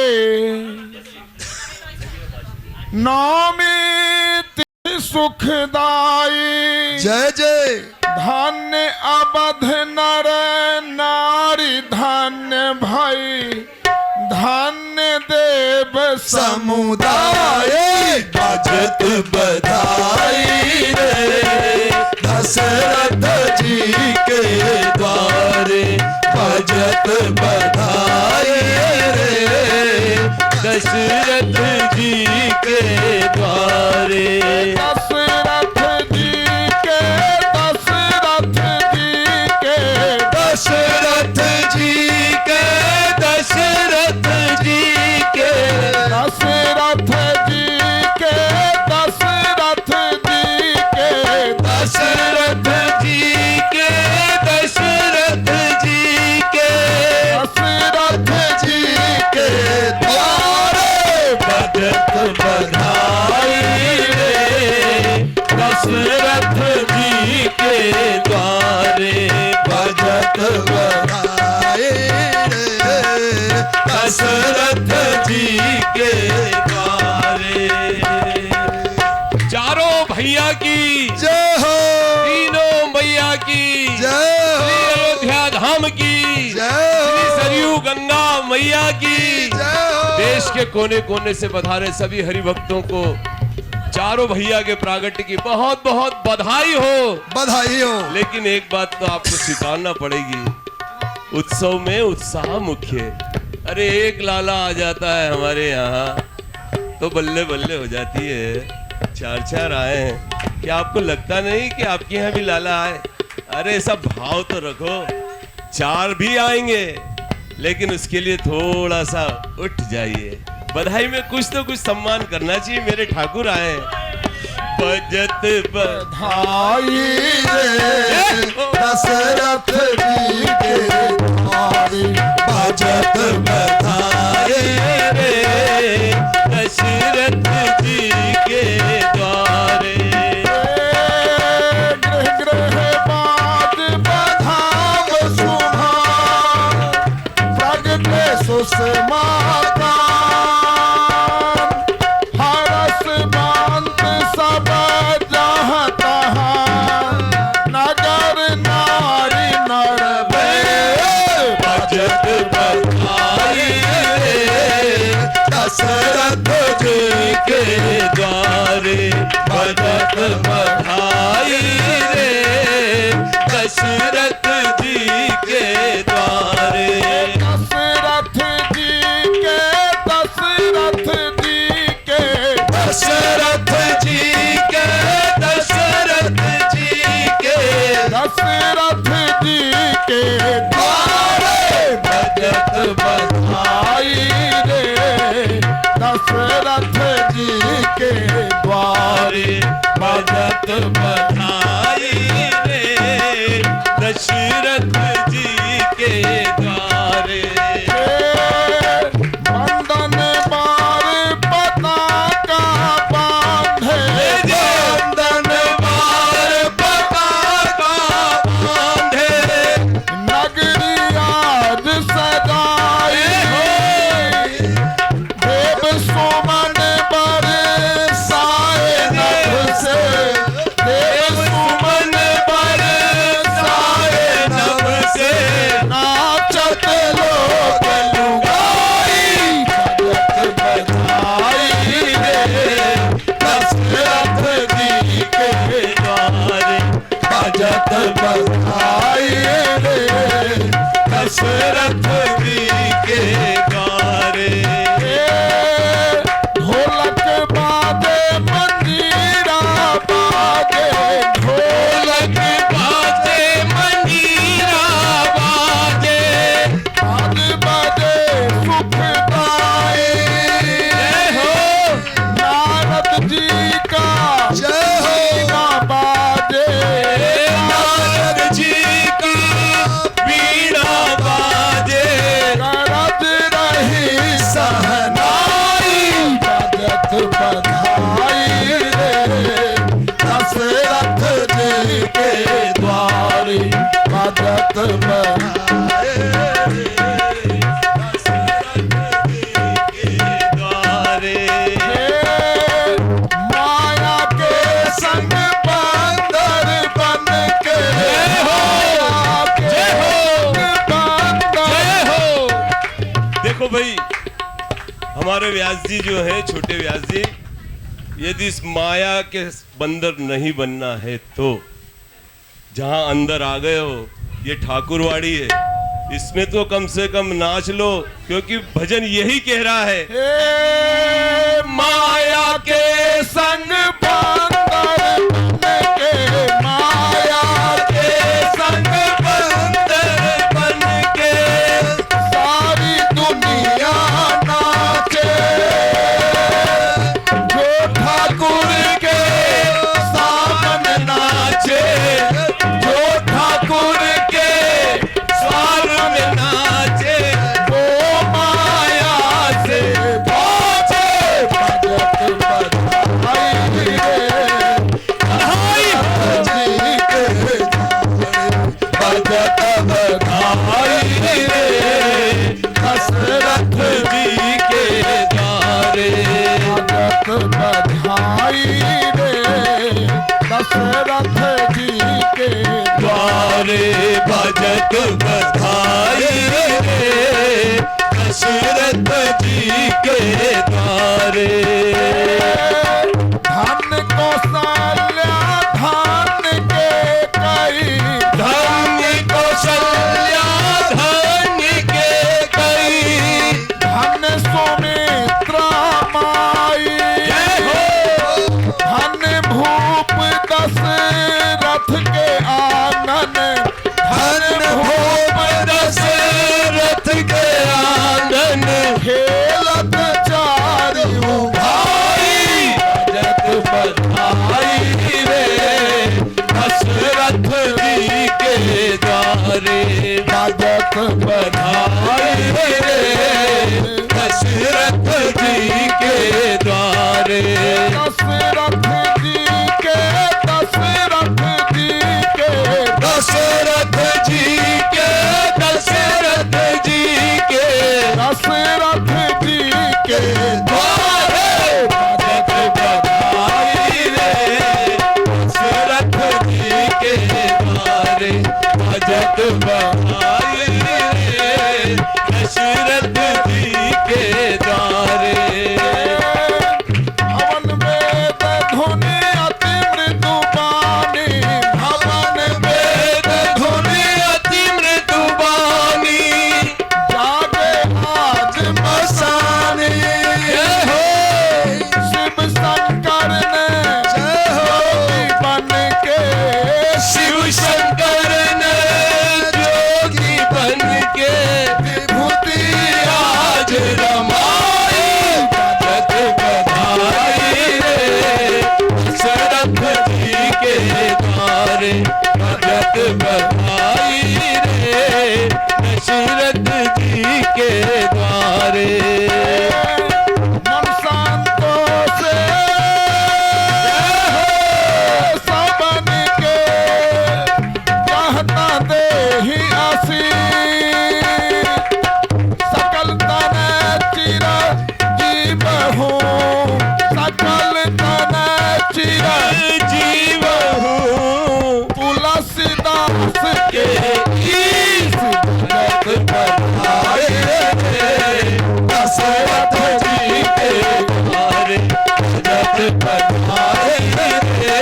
नौमी तिथि सुखदाई जय जय धन्य अवध नर नारी धन्य भई धन्य देव समुदाय बजत बधाई रे दशरथ जी के द्वारे बजत बधाई रे दशरथ जी के द्वारे दशरथ जी के दशरथ जी के दशरथ जी के दशरथ जी के दशरथ जी के दशरथ जी के दशरथ जी के दशरथ जी के दशरथ जी के द्वारे बजत बधाई रे दशरथ जी के द्वारे बजत बधाई रे दशरथ जी के द्वारे चारों भैया की जय हो, तीनों मैया की जय श्री हो, अयोध्या धाम की जय श्री हो, सरयू गंगा मैया की जय हो। देश के कोने कोने से पधारे सभी हरि भक्तों को चारों भैया के प्रागट्य की बहुत बहुत बधाई हो। बधाई हो। लेकिन एक बात तो आपको स्वीकारना पड़ेगी, उत्सव में उत्साह मुख्य है। अरे एक लाला आ जाता है हमारे यहाँ तो बल्ले बल्ले हो जाती है। चार चार आए हैं, क्या आपको लगता नहीं कि आपके यहाँ भी लाला आए? अरे सब भाव तो रखो, चार भी आएंगे लेकिन उसके लिए थोड़ा सा उठ जाइए। बधाई में कुछ तो कुछ सम्मान करना चाहिए। मेरे ठाकुर आए बजत बधाई रे दशरथ जी के द्वारे बजत बधाई रे दशरथ जी के द्वारे गृह गृह बाज बधाम शुभा प्रगटे सुषमाता हरस बांत सब जहाँ तहाँ नगर नारी नर बजत बधाई रे दशरथ जी के द्वारे बजत बधाई रे दशरथ जी के बधाई रे दशरथ जी के द्वारे बजत बधाई रे दशरथ जी के द्वारे बंधन बार पताका बांधे बंधन बार पताका बांधे नगरी आज सजाई देव सुमन बरसाए नभ से देव सुमन बरसाए नभ से नाचत लोग लुगाई भजत बधाई रे दशरथ जी के द्वारे भजत बधाई रे दशरथ जी के द्वारे ढोलक बाजे मंजीरा बाजे ढोलक बाजे मंजीरा बाजे आज बजे सुखदाई जय हो नारद जी का जय हो वीणा बाजे नारद जी का वीणा बाजे गरज रही सहनाई भजत बधाई रे दशरथ जी के द्वारे भजत बधाई द्वारे माया के संग बंदर बन के माया के संग बंदर जय हो। देखो भाई हमारे व्यास जी जो है छोटे व्यास जी यदि इस माया के बंदर नहीं बनना है तो जहां अंदर आ गए हो ये ठाकुरवाड़ी है इसमें तो कम से कम नाच लो क्योंकि भजन यही कह रहा है हे माया के संग बंदर बन के माया के संग बंदर बन के सारी दुनिया नाचे जो ठाकुर के सामन नाचे जो ठाकुर के स्वार में नाचे वो माया से पहुंचे भजत बधाई रे जी के भजत बधाई रे दशरथ जी के द्वारे भजत बधाई रे दशरथ जी के द्वारे भजत बधाई रे दशरथ जी के द्वारे धन कौशल्या धन के कई धन्य कौशल्या धन्य के कई धन सुमित्रा माई जय हो धन भूप दशरथ के आंगन धन भूप दशरथ के आंगन खेलत चारि भाई भजत बधाई रे दशरथ जी के द्वारे भजत बधाई रे दशरथ जी के द्वारे दशरथ जी के दशरथ जी के दशरथ जी के दशरथ जी के दशरथ जी के द्वारे भजत बधाई रे दशरथ जी के द्वारे भजत बधाई रे दशरथ जी के द्वारे हवन वेद धुनि अति मृदु बानी हवन वेद धुनि अति मृदु बानी जागे आज मसानी जय हो शिव शंकर ने जोगी बन के शिव शंकर ने जोगी बन के विभूति बधाई रे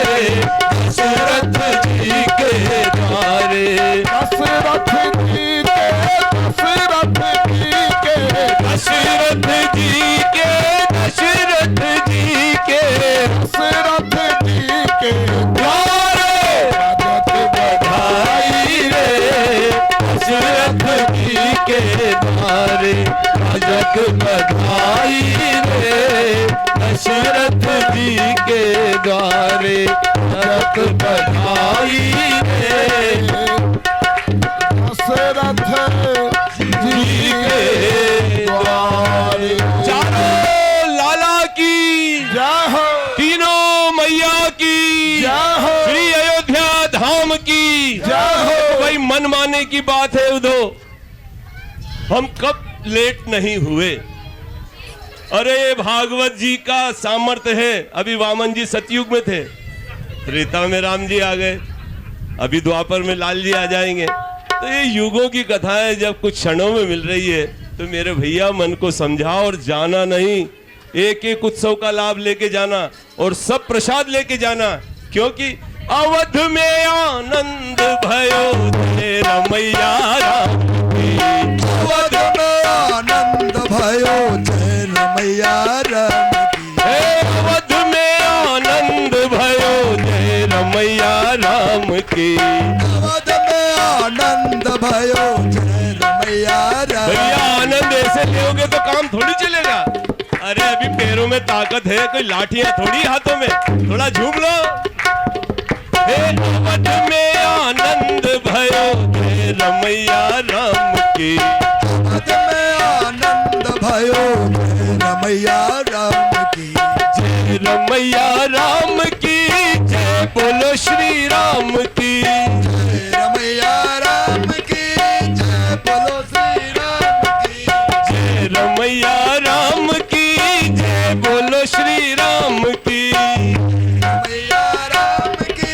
दशरथ जी के द्वारे। दशरथ जी के दशरथ जी के दशरथ जी के दशरथ जी के दशरथ जी के द्वारे राजत बधाई रे दशरथ जी के द्वारे। राजक बधाई रे दशरथ जी के द्वारे। राजक बधाई रे दशरथ जी जी के द्वारे। चारों लाला की, जय हो तीनों मैया की, जय हो श्री अयोध्या धाम की जय हो। भाई मन माने की बात है उधो, हम कब लेट नहीं हुए। अरे ये भागवत जी का सामर्थ्य है। अभी वामन जी सतयुग में थे, त्रेता में राम जी आ गए, अभी द्वापर में लाल जी आ जाएंगे। तो ये युगों की कथाएं जब कुछ क्षणों में मिल रही है तो मेरे भैया मन को समझाओ और जाना नहीं, एक एक उत्सव का लाभ लेके जाना और सब प्रसाद लेके जाना, क्योंकि अवध में आनंद भयो जय रमैया राम की। अवध में आनंद भयो जय रमैया राम की। हे अवध में आनंद भयो जय रमैया राम की। अवध में आनंद भयो जय रमैया राम। भैया आनंद ऐसे लोगे तो काम थोड़ी चलेगा। अरे अभी पैरों में ताकत है, कोई लाठियां थोड़ी हाथों में, थोड़ा झूम लो। हे अवध में आनंद भयो जय रमैया राम की। अवध में आनंद भयो जय रमैया राम की। जय रमैया राम की जय बोलो श्री राम की। जय रमैया राम की जय बोलो श्री राम की। जय रमैया राम की जय बोलो श्री राम की। रमैया राम की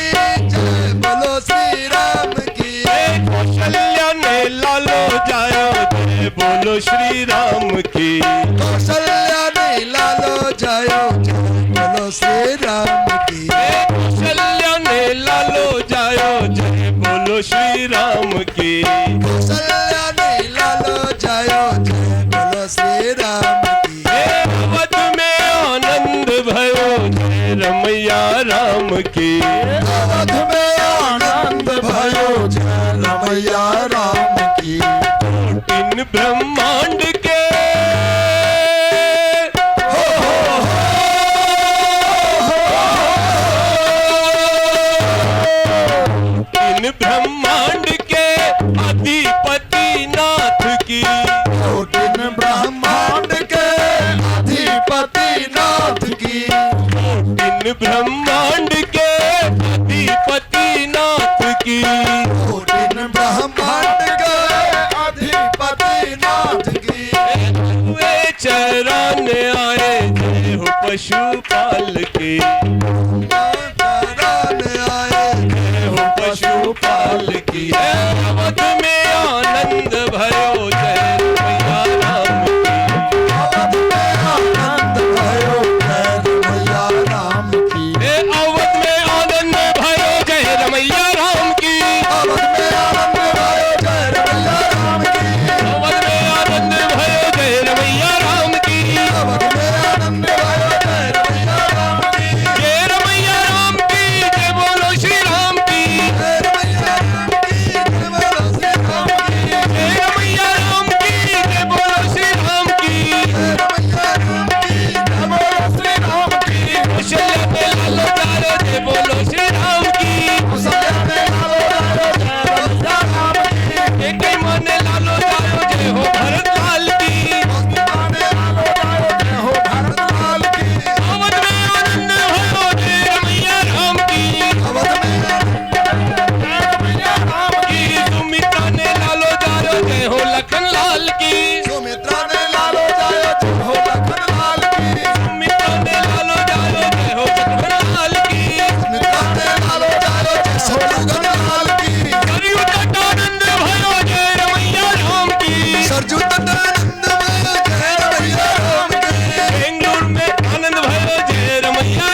जय बोलो श्री राम की। जय कौशल्या ने लालो जायो जय बोलो श्री राम की। कौशल्या ने लालो जायो जय बोलो श्री राम की। जय कौशल्या ने लालो जायो जय बोलो श्री राम की। कौशल्या ने लालो जायो जय बोलो श्री राम की। हे अवध में आनंद भयो जय रमैया राम की। अवध में आनंद भयो जय रमैया राम की। इन ब्रह्मांड के इन ब्रह्मांड के अधिपति नाथ की। इन ब्रह्मांड के अधिपति नाथ की। इन ब्रह्मांड के अधिपति नाथ की। इन ब्रह्मांड के अधिपति नाथ की। वे चराने आए जय हो पशुपाल की। कराने आए जय हो पशुपाल की। अवध में आनंद भयो जय रमैया राम की। अवध में आनंद भयो जय रमैया राम की। हे अवध में आनंद भयो जय रमैया राम की। अवध में आनंद भयो जय रमैया राम की। अवध में आनंद भयो जय रमैया राम की। अवध में आनंद भयो जय रमैया राम की। जय रमैया राम की जय बोलो श्री राम की। जय रमैया राम की जय बोलो श्री राम की। जय रमैया राम की जय बोलो श्री राम की। जय रमैया राम की जय बोलो श्री राम की। कौशल्या पे लालो जारो जय बोलो श्री राम की। कौशल्या ने लालो जायो जय रमैया राम की। एक ही माने लालो जारो जय हो भरत लाल की। आने लालो जायो जय हो भारत लाल की। अवध में आनंद भयो जय रमैया राम की। अवध में जय रमैया राम की सुमित्रा ने लालो जारो जय हो लखन लाल की। सुमित्रा ने लालो जायो जय हो लखन लाल की। सुमित्रा ने लालो जारो जय हो शत्रुघ्न लाल की। सुमित्रा ने लालो जायो जय शत्रुघ्न लाल की। सरयू तट आनंद भयो जय रमैया राम की। सरजू तट आनंद भयो जय रमैया राम की। बेंगलुरु में आनंद भयो जय रमैया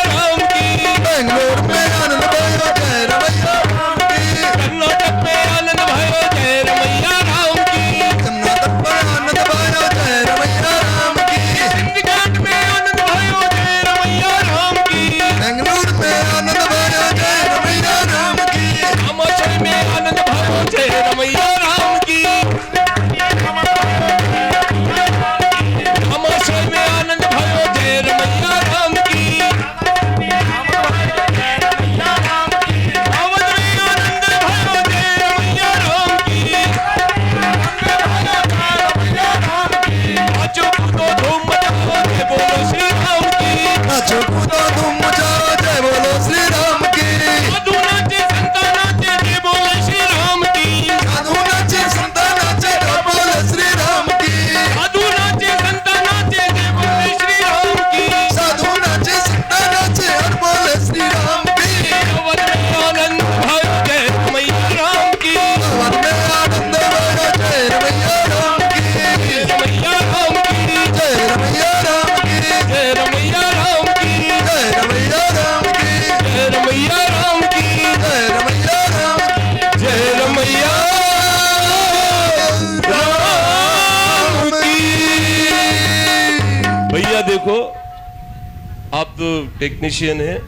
देखो, आप तो टेक्नीशियन है,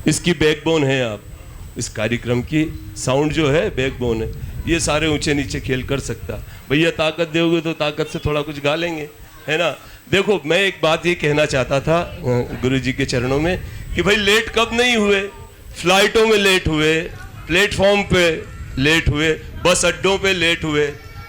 इसकी बैकबोन है आप, इस कार्यक्रम की साउंड जो है बैकबोन है। ये सारे ऊंचे नीचे खेल कर सकता। भैया ताकत दोगे तो ताकत से थोड़ा कुछ गा लेंगे, है ना। देखो, मैं एक बात ये कहना चाहता था गुरु जी के चरणों में कि भाई लेट कब नहीं हुए, फ्लाइटों में लेट हुए, प्लेटफॉर्म पे लेट हुए, बस अड्डों पे लेट हुए,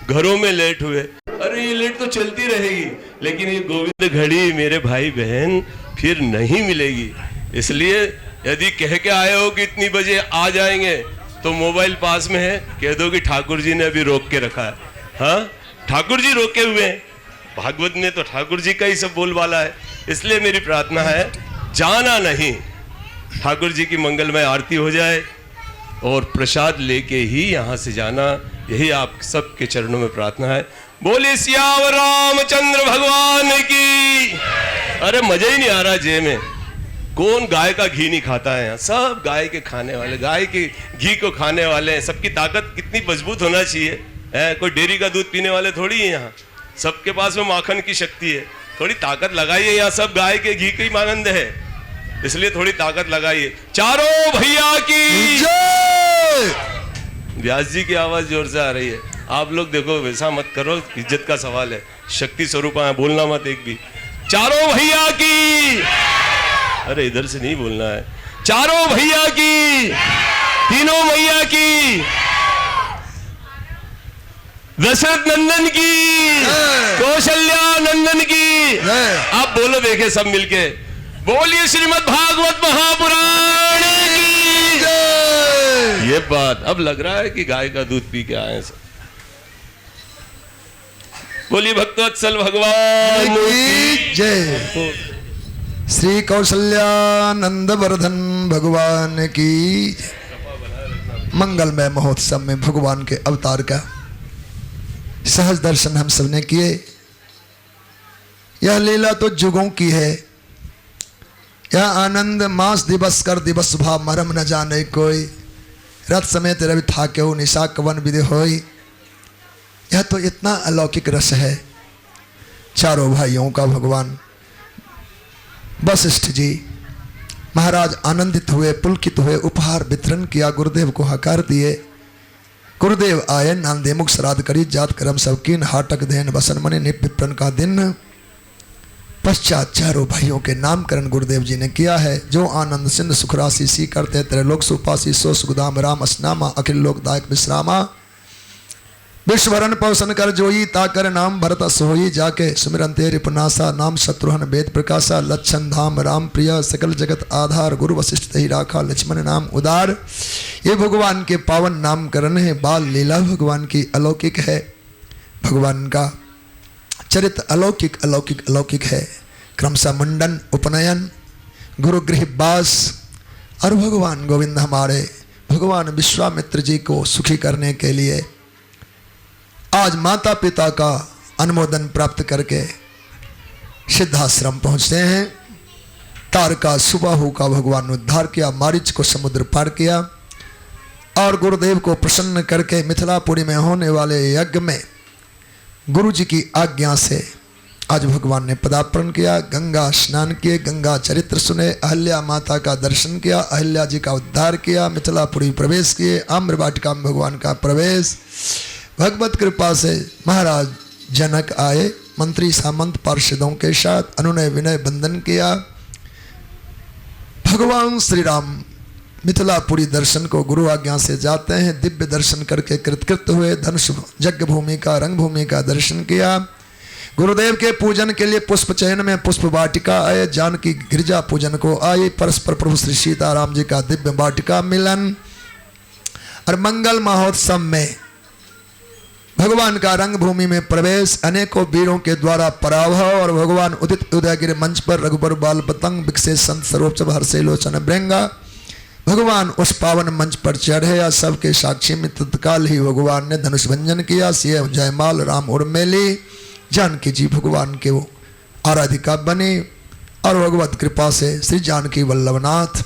घरों में लेट हुए। अरे ये लेट तो चलती रहेगी, लेकिन ये गोविंद घड़ी मेरे भाई बहन फिर नहीं मिलेगी। इसलिए यदि कह के आए हो कि इतनी बजे आ जाएंगे तो मोबाइल पास में है, कह दो कि ठाकुर जी ने अभी रोक के रखा है। हाँ, ठाकुर जी रोके हुए हैं। भागवत में तो ठाकुर जी का ही सब बोलबाला है। इसलिए मेरी प्रार्थना है, जाना नहीं, ठाकुर जी की मंगलमय आरती हो जाए और प्रसाद लेके ही यहाँ से जाना, यही आप सबके चरणों में प्रार्थना है। बोले सियावर रामचंद्र भगवान की। अरे मजा ही नहीं आ रहा जेब में। कौन गाय का घी नहीं खाता है यहाँ? सब गाय के खाने वाले, गाय के घी को खाने वाले हैं। सबकी ताकत कितनी मजबूत होना चाहिए है। कोई डेयरी का दूध पीने वाले थोड़ी है यहाँ, सबके पास में माखन की शक्ति है। थोड़ी ताकत लगाइए, यहाँ सब गाय के घी का ही आनंद है, इसलिए थोड़ी ताकत लगाइए। चारों भैया की जय। व्यास जी की आवाज जोर से आ रही है। आप लोग देखो, वैसा मत करो, इज्जत का सवाल है। शक्ति स्वरूपा है, बोलना मत एक भी। चारों भैया की। अरे इधर से नहीं बोलना है। चारों भैया की, तीनों मैया की, दशरथ नंदन की, कौशल्या नंदन की। आप बोलो देखे सब मिलके, बोलिए श्रीमद् भागवत महापुराण की जय। ये बात अब लग रहा है कि गाय का दूध पी के आए सब। बोलिए भक्तवत्सल भगवान की जय। श्री कौशल्यानंद वर्धन भगवान की मंगलमय महोत्सव में भगवान के अवतार का सहज दर्शन हम सबने किए। यह लीला तो जुगों की है, यह आनंद मास दिवस कर दिवस भाव मरम न जाने कोई। रथ समेत रवि थाके हो निशा कवन विधि होई। यह तो इतना अलौकिक रस है। चारों भाइयों का भगवान वशिष्ठ जी महाराज आनंदित हुए, पुलकित हुए, उपहार वितरण किया, गुरुदेव को हकार दिए। गुरुदेव आए, नांदे मुख श्राद्ध करी, जात कर्म सब कीन, हाटक देन वसन मणि निप विप्रन का दिन। पश्चात चारों भाइयों के नामकरण गुरुदेव जी ने किया है। जो आनंद सिंध सुखराशि सी करते त्रैलोक सुपासी, सो सुखदाम राम असनामा, अखिल लोकदायक विश्रामा। विश्वरन पवसन कर जोई, ताकर नाम भरत सोई, जाके सुमिरन तेरे पुनासा, नाम शत्रुहन वेद प्रकाशा। लक्षण धाम राम प्रिय, सकल जगत आधार, गुरु वशिष्ठ ही राखा, लक्ष्मण नाम उदार। ये भगवान के पावन नामकरण है। बाल लीला भगवान की अलौकिक है। भगवान का चरित्र अलौकिक अलौकिक अलौकिक है। क्रमशः मुंडन, उपनयन, गुरुगृह वास और भगवान गोविंद हमारे भगवान विश्वामित्र जी को सुखी करने के लिए आज माता पिता का अनुमोदन प्राप्त करके सिद्धाश्रम पहुँचते हैं। तारका सुबाहु का भगवान ने उद्धार किया, मारीच को समुद्र पार किया और गुरुदेव को प्रसन्न करके मिथिलापुरी में होने वाले यज्ञ में गुरु जी की आज्ञा से आज भगवान ने पदार्पण किया। गंगा स्नान किए, गंगा चरित्र सुने, अहल्या माता का दर्शन किया, अहल्या जी का उद्धार किया, मिथिलापुरी प्रवेश किए, आम्र वाटिका में भगवान का प्रवेश। भगवत कृपा से महाराज जनक आए, मंत्री सामंत पार्षदों के साथ अनुनय विनय बंधन किया। भगवान श्री राम मिथिलापुरी दर्शन को गुरु आज्ञा से जाते हैं। दिव्य दर्शन करके कृतकृत हुए। धनुष यज्ञ भूमि का, रंग भूमि का दर्शन किया। गुरुदेव के पूजन के लिए पुष्प चयन में पुष्प वाटिका आए। जानकी गिरिजा पूजन को आए। परस्पर प्रभु श्री सीताराम जी का दिव्य वाटिका मिलन और मंगल महोत्सव में भगवान का रंग भूमि में प्रवेश, अनेकों वीरों के द्वारा पराभव और भगवान उदित उदयगिरि मंच पर रघुबर बाल पतंग विकसे संत सरोपचब हर्षे लोचन भृंगा। भगवान उस पावन मंच पर चढ़े या सबके साक्षी में तत्काल ही भगवान ने धनुष भंजन किया। सिंह जयमाल राम उर्मेली, जानकी जी भगवान के वो आराधिका बने और भगवत कृपा से श्री जानकी वल्लभनाथ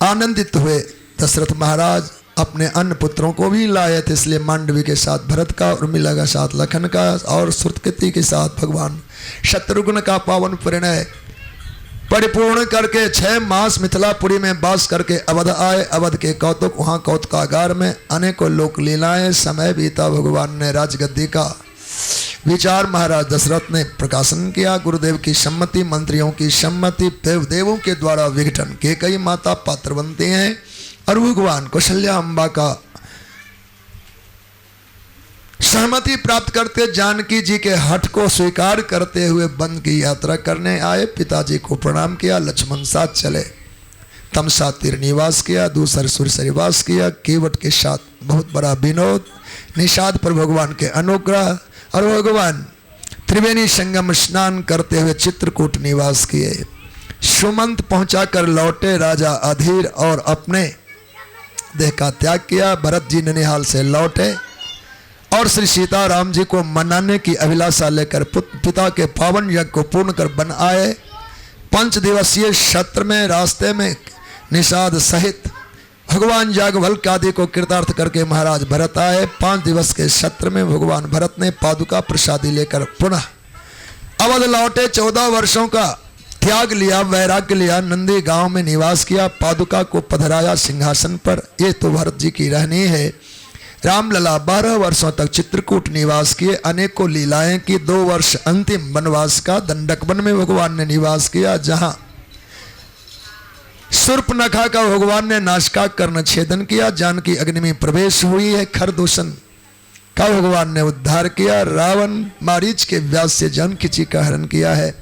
आनंदित हुए। दशरथ महाराज अपने अन्य पुत्रों को भी लाए थे, इसलिए मांडवी के साथ भरत का, उर्मिला के साथ लखन का और श्रुतकीति के साथ भगवान शत्रुघ्न का पावन परिणय परिपूर्ण करके 6 मास मिथिलापुरी में वास करके अवध आए। अवध के कौतुक, वहाँ कौतुकागार में अनेकों लोक लीलाएं। समय बीता, भगवान ने राजगद्दी का विचार महाराज दशरथ ने प्रकाशन किया। गुरुदेव की सम्मति, मंत्रियों की सम्मति, देवों के द्वारा विघटन के कई माता पात्र बनते हैं और भगवान कौशल्या अम्बा का सहमति प्राप्त करते जानकी जी के हठ को स्वीकार करते हुए वन की यात्रा करने आए। पिताजी को प्रणाम किया, लक्ष्मण साथ चले, तमसा तीर निवास किया, दूसर सुरसरिवास किया। केवट के साथ बहुत बड़ा विनोद, निषाद पर भगवान के अनुग्रह और भगवान त्रिवेणी संगम स्नान करते हुए चित्रकूट निवास किए। सुमंत पहुंचाकर लौटे राजा अधीर और अपने देह का त्याग किया। भरत जी ननिहाल से लौटे और श्री सीताराम जी को मनाने की अभिलाषा लेकर पिता के पावन यज्ञ को पूर्ण कर बन आए। 5 दिवसीय सत्र में रास्ते में निषाद सहित भगवान याज्ञवल्क्य आदि को कृतार्थ करके महाराज भरत आए। 5 दिवस के सत्र में भगवान भरत ने पादुका प्रसादी लेकर पुनः अवध लौटे। 14 वर्षों का त्याग लिया, वैराग्य लिया, नंदी गांव में निवास किया, पादुका को पधराया सिंहासन पर। ये तो भरत जी की रहनी है। रामलला 12 वर्षों तक चित्रकूट निवास किए, अनेकों लीलाएं की। 2 वर्ष अंतिम वनवास का दंडक वन में भगवान ने निवास किया, जहां शूर्पणखा का भगवान ने नासिका कर्ण छेदन किया। जानकी अग्नि में प्रवेश हुई है, खरदूषण का भगवान ने उद्धार किया। रावण मारीच के व्यास से जानकी जी का हरण किया है।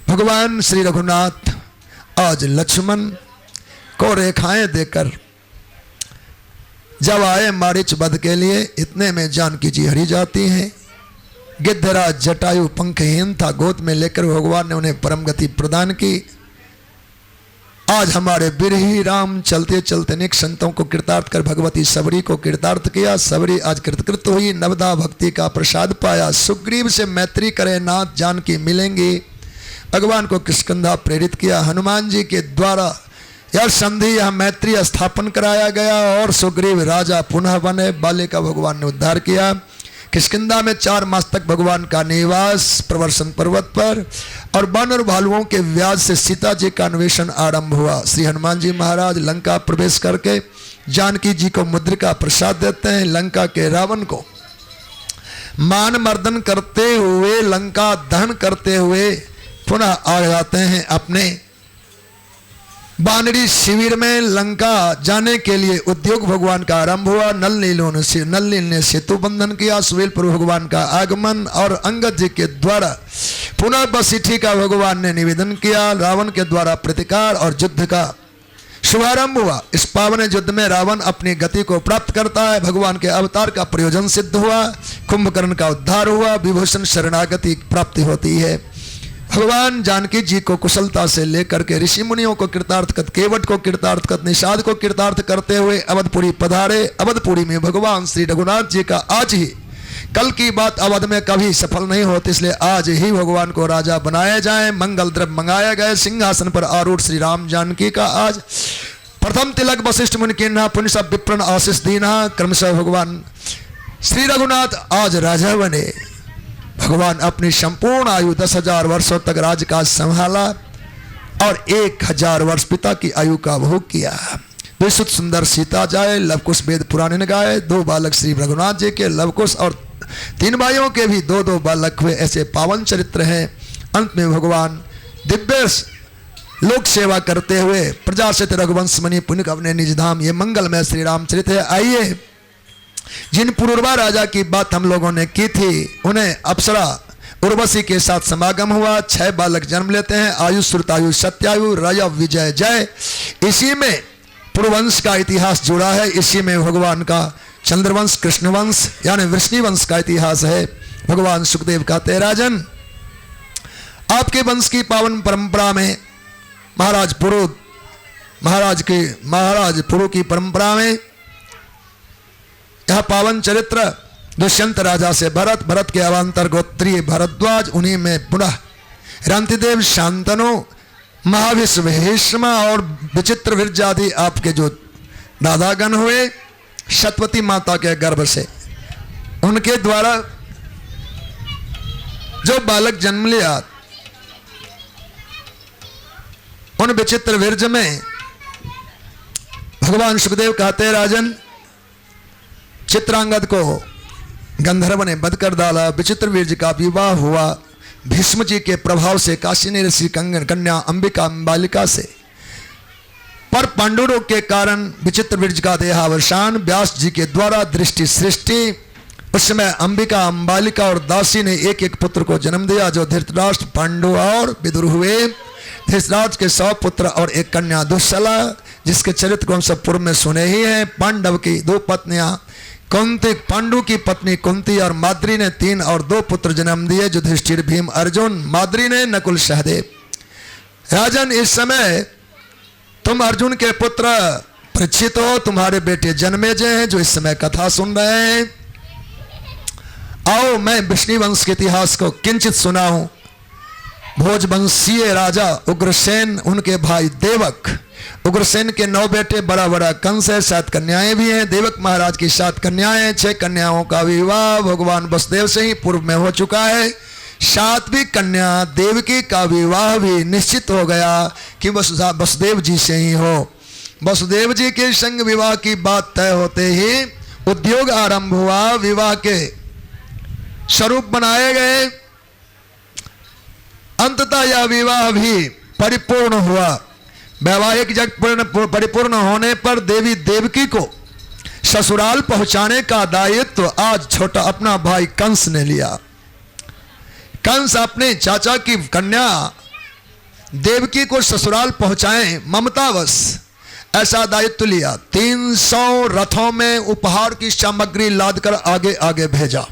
भगवान श्री रघुनाथ आज लक्ष्मण को रेखाएं देकर जब आए मारीच वध के लिए, इतने में जानकी जी हरी जाती हैं। गिद्धराज जटायु पंखहीन था, गोद में लेकर भगवान ने उन्हें परम गति प्रदान की। आज हमारे बिरही राम चलते चलते अनेक संतों को कृतार्थ कर भगवती सबरी को कृतार्थ किया। सबरी आज कृतकृत हुई, नवदा भक्ति का प्रसाद पाया। सुग्रीव से मैत्री करे नाथ जानकी मिलेंगी, भगवान को किष्किंधा प्रेरित किया। हनुमान जी के द्वारा यह संधि, यह मैत्री स्थापन कराया गया और सुग्रीव राजा पुनः बने। बाले का भगवान ने उद्धार किया। किष्किंधा में 4 मास तक भगवान का निवास प्रवर्षण पर्वत पर, और वानर भालुओं के व्याज से सीता जी का अन्वेषण आरंभ हुआ। श्री हनुमान जी महाराज लंका प्रवेश करके जानकी जी को मुद्रिका प्रसाद देते हैं। लंका के रावण को मान मर्दन करते हुए, लंका दहन करते हुए पुनः आ जाते हैं अपने बानरी शिविर में। लंका जाने के लिए उद्योग भगवान का आरंभ हुआ। नल नील ने सेतु बंधन किया। सुवेलपुर भगवान का आगमन और अंगद जी के द्वारा पुनः बसिठी का भगवान ने निवेदन किया। रावण के द्वारा प्रतिकार और युद्ध का शुभारंभ हुआ। इस पावन युद्ध में रावण अपनी गति को प्राप्त करता है। भगवान के अवतार का प्रयोजन सिद्ध हुआ। कुंभकर्ण का उद्धार हुआ। विभूषण शरणागति प्राप्ति होती है। भगवान जानकी जी को कुशलता से लेकर के ऋषि मुनियों को कृतार्थ कर, केवट को कृतार्थ कर, निषाद को कृतार्थ करते हुए अवधपुरी पधारे। अवधपुरी में भगवान श्री रघुनाथ जी का आज ही, कल की बात अवध में कभी सफल नहीं होती, इसलिए आज ही भगवान को राजा बनाया जाए। मंगल द्रव्य मंगाया गए। सिंहासन पर आरूढ़ श्री राम जानकी का आज प्रथम तिलक वशिष्ठ मुनि कीन्हा, पुण्य सब विप्रण आशीष दीना। क्रमशः भगवान श्री रघुनाथ आज राजा बने। भगवान अपनी संपूर्ण आयु 10,000 वर्षों तक राजकाज संभाला और 1,000 वर्ष पिता की आयु का भोग किया। विशुद्ध सुंदर सीता जाए, लवकुश वेद पुराण ने गाए। 2 बालक श्री रघुनाथ जी के, लवकुश और 3 भाइयों के भी 2-2 बालक हुए। ऐसे पावन चरित्र हैं। अंत में भगवान दिव्य लोक सेवा करते हुए प्रजा से रघुवंश मणि पुण्य अपने निज धाम, ये मंगलमय श्री रामचरित है। आइए, जिन पुरुरवा राजा की बात हम लोगों ने की थी, उन्हें अप्सरा उर्वशी के साथ समागम हुआ। 6 बालक जन्म लेते हैं। आयु श्रुतायु सत्यायु राजा विजय जय। इसी में पुरुवंश का इतिहास जुड़ा है। इसी में भगवान का चंद्रवंश, कृष्णवंश यानी वृष्णिवंश का इतिहास है। भगवान सुखदेव कहते, राजन आपके वंश की पावन परंपरा में महाराज पुरु की परंपरा में यह पावन चरित्र दुष्यंत राजा से भरत के अवान्तर गोत्रीय भरद्वाज, उन्हीं में पुनः रंतिदेव, शांतनु, महाविश्व, भीष्म और विचित्र वीर्यादि आपके जो दादागण हुए सतवती माता के गर्भ से, उनके द्वारा जो बालक जन्म लिया, उन विचित्र वीर्ज में भगवान सुखदेव कहते हैं, राजन चित्रांगद को गंधर्व ने बध कर डाला, विचित्र वीर्ज का विवाह हुआ भीष्म जी के प्रभाव से, काशिनी ऋषि कन्या अंबिका बालिका से, पर पांडु रोग के कारण विचित्र वीर्ज का देहावसान व्यास जी के द्वारा दृष्टि सृष्टि। उस समय अंबिका अंबालिका और दासी ने एक एक पुत्र को जन्म दिया, जो धृतराष्ट्र पांडु और विदुर हुए। धृतराष्ट्र के 100 पुत्र और एक कन्या दुस्सला, जिसके चरित्र को हम सब पूर्व में सुने ही हैं। पांडव की 2 पत्नियां, कुंती, पांडु की पत्नी कुंती और माद्री ने 3 और 2 पुत्र जन्म दिए, जो युधिष्ठिर, भीम, अर्जुन। माद्री ने नकुल, सहदेव। राजन इस समय तुम अर्जुन के पुत्र परीक्षित हो, तुम्हारे बेटे जन्मेजय हैं जो इस समय कथा सुन रहे हैं। आओ मैं विष्णु वंश के इतिहास को किंचित सुनाऊं। भोजवंशीय राजा उग्रसेन, उनके भाई देवक, उग्रसेन के 9 बेटे, बड़ा बड़ा कंस है, 7 कन्याएं भी हैं। देवक महाराज की 7 कन्याएं, 6 कन्याओं का विवाह भगवान वसुदेव से ही पूर्व में हो चुका है। 7वीं कन्या देवकी का विवाह भी निश्चित हो गया कि वसुदेव जी से ही हो। वसुदेव जी के संग विवाह की बात तय होते ही उद्योग आरंभ हुआ, विवाह के स्वरूप बनाए गए। अंततः यह विवाह भी परिपूर्ण हुआ। वैवाहिक जग परिपूर्ण होने पर देवी देवकी को ससुराल पहुंचाने का दायित्व आज छोटा अपना भाई कंस ने लिया। कंस अपने चाचा की कन्या देवकी को ससुराल पहुंचाएं ममतावश, ऐसा दायित्व लिया। 300 रथों में उपहार की सामग्री लादकर आगे आगे भेजा,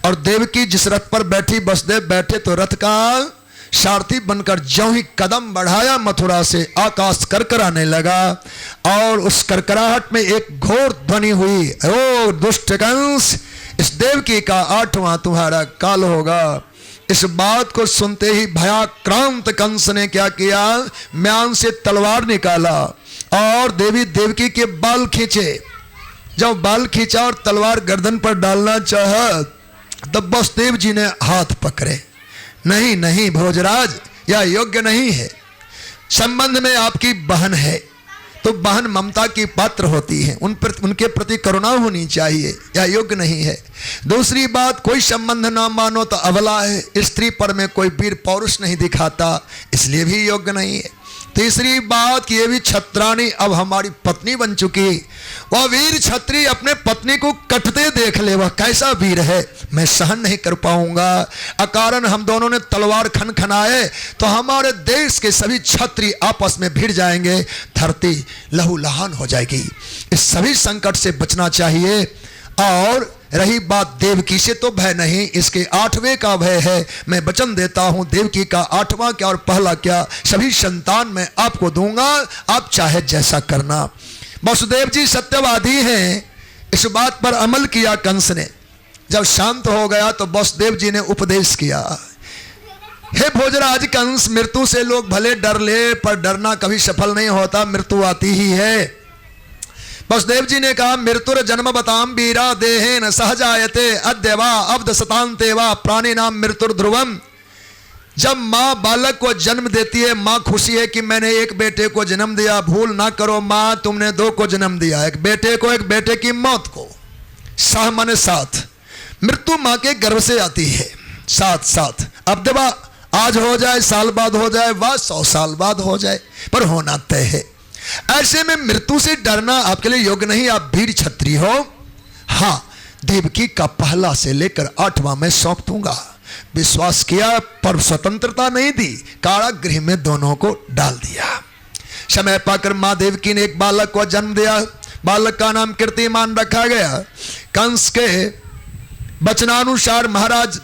और देवकी जिस रथ पर बैठी वसुदेव बैठे तो रथ का सारथी बनकर ज्यों ही कदम बढ़ाया, मथुरा से आकाश करकराने लगा, और उस करकराहट में एक घोर ध्वनि हुई, ओ दुष्ट कंस, इस देवकी का 8वां तुम्हारा काल होगा। इस बात को सुनते ही भयाक्रांत कंस ने क्या किया, म्यान से तलवार निकाला और देवी देवकी के बाल खींचे। जब बाल खींचा और तलवार गर्दन पर डालना चाहा, तब वसुदेव जी ने हाथ पकड़े। नहीं नहीं भोजराज, यह योग्य नहीं है। संबंध में आपकी बहन है तो बहन ममता की पात्र होती है, उनके प्रति करुणा होनी चाहिए, यह योग्य नहीं है। दूसरी बात, कोई संबंध ना मानो तो अबला है, स्त्री पर में कोई वीर पौरुष नहीं दिखाता, इसलिए भी योग्य नहीं है। तीसरी बात कि ये भी छत्राणी अब हमारी पत्नी बन चुकी, वह वीर छत्री अपने पत्नी को कटते देख ले, वह कैसा वीर है, मैं सहन नहीं कर पाऊंगा। अकारण हम दोनों ने तलवार खनखनाए तो हमारे देश के सभी छत्री आपस में भिड़ जाएंगे, धरती लहूलुहान हो जाएगी। इस सभी संकट से बचना चाहिए। और रही बात देवकी से, तो भय नहीं, इसके 8वें का भय है। मैं वचन देता हूं, देवकी का 8वां क्या और पहला क्या, सभी संतान मैं आपको दूंगा, आप चाहे जैसा करना। वसुदेव जी सत्यवादी हैं, इस बात पर अमल किया कंस ने। जब शांत हो गया तो वसुदेव जी ने उपदेश किया, हे भोजराज कंस, मृत्यु से लोग भले डर ले, पर डरना कभी सफल नहीं होता, मृत्यु आती ही है। वसुदेव जी ने कहा, मृत्युर जन्म बताम वीरा देहेन सहजायते अद्यवा अब्द सतांते वा प्राणी नाम मृत्युर ध्रुवम। जब माँ बालक को जन्म देती है, माँ खुशी है कि मैंने एक बेटे को जन्म दिया। भूल ना करो माँ, तुमने 2 को जन्म दिया, एक बेटे को, एक बेटे की मौत को। सह माने साथ, मृत्यु माँ के गर्भ से आती है, साथ साथ। अब दबा आज हो जाए, साल बाद हो जाए, वह 100 साल बाद हो जाए, पर होना तय है। ऐसे में मृत्यु से डरना आपके लिए योग्य नहीं, आप वीर छत्री हो। हाँ, देवकी का पहला से लेकर 8वां मैं सौंप दूंगा। विश्वास किया, पर स्वतंत्रता नहीं दी, कारागृह में दोनों को डाल दिया। समय पाकर मां देवकी ने एक बालक को जन्म दिया, बालक का नाम कीर्तिमान रखा गया। कंस के वचनानुसार महाराज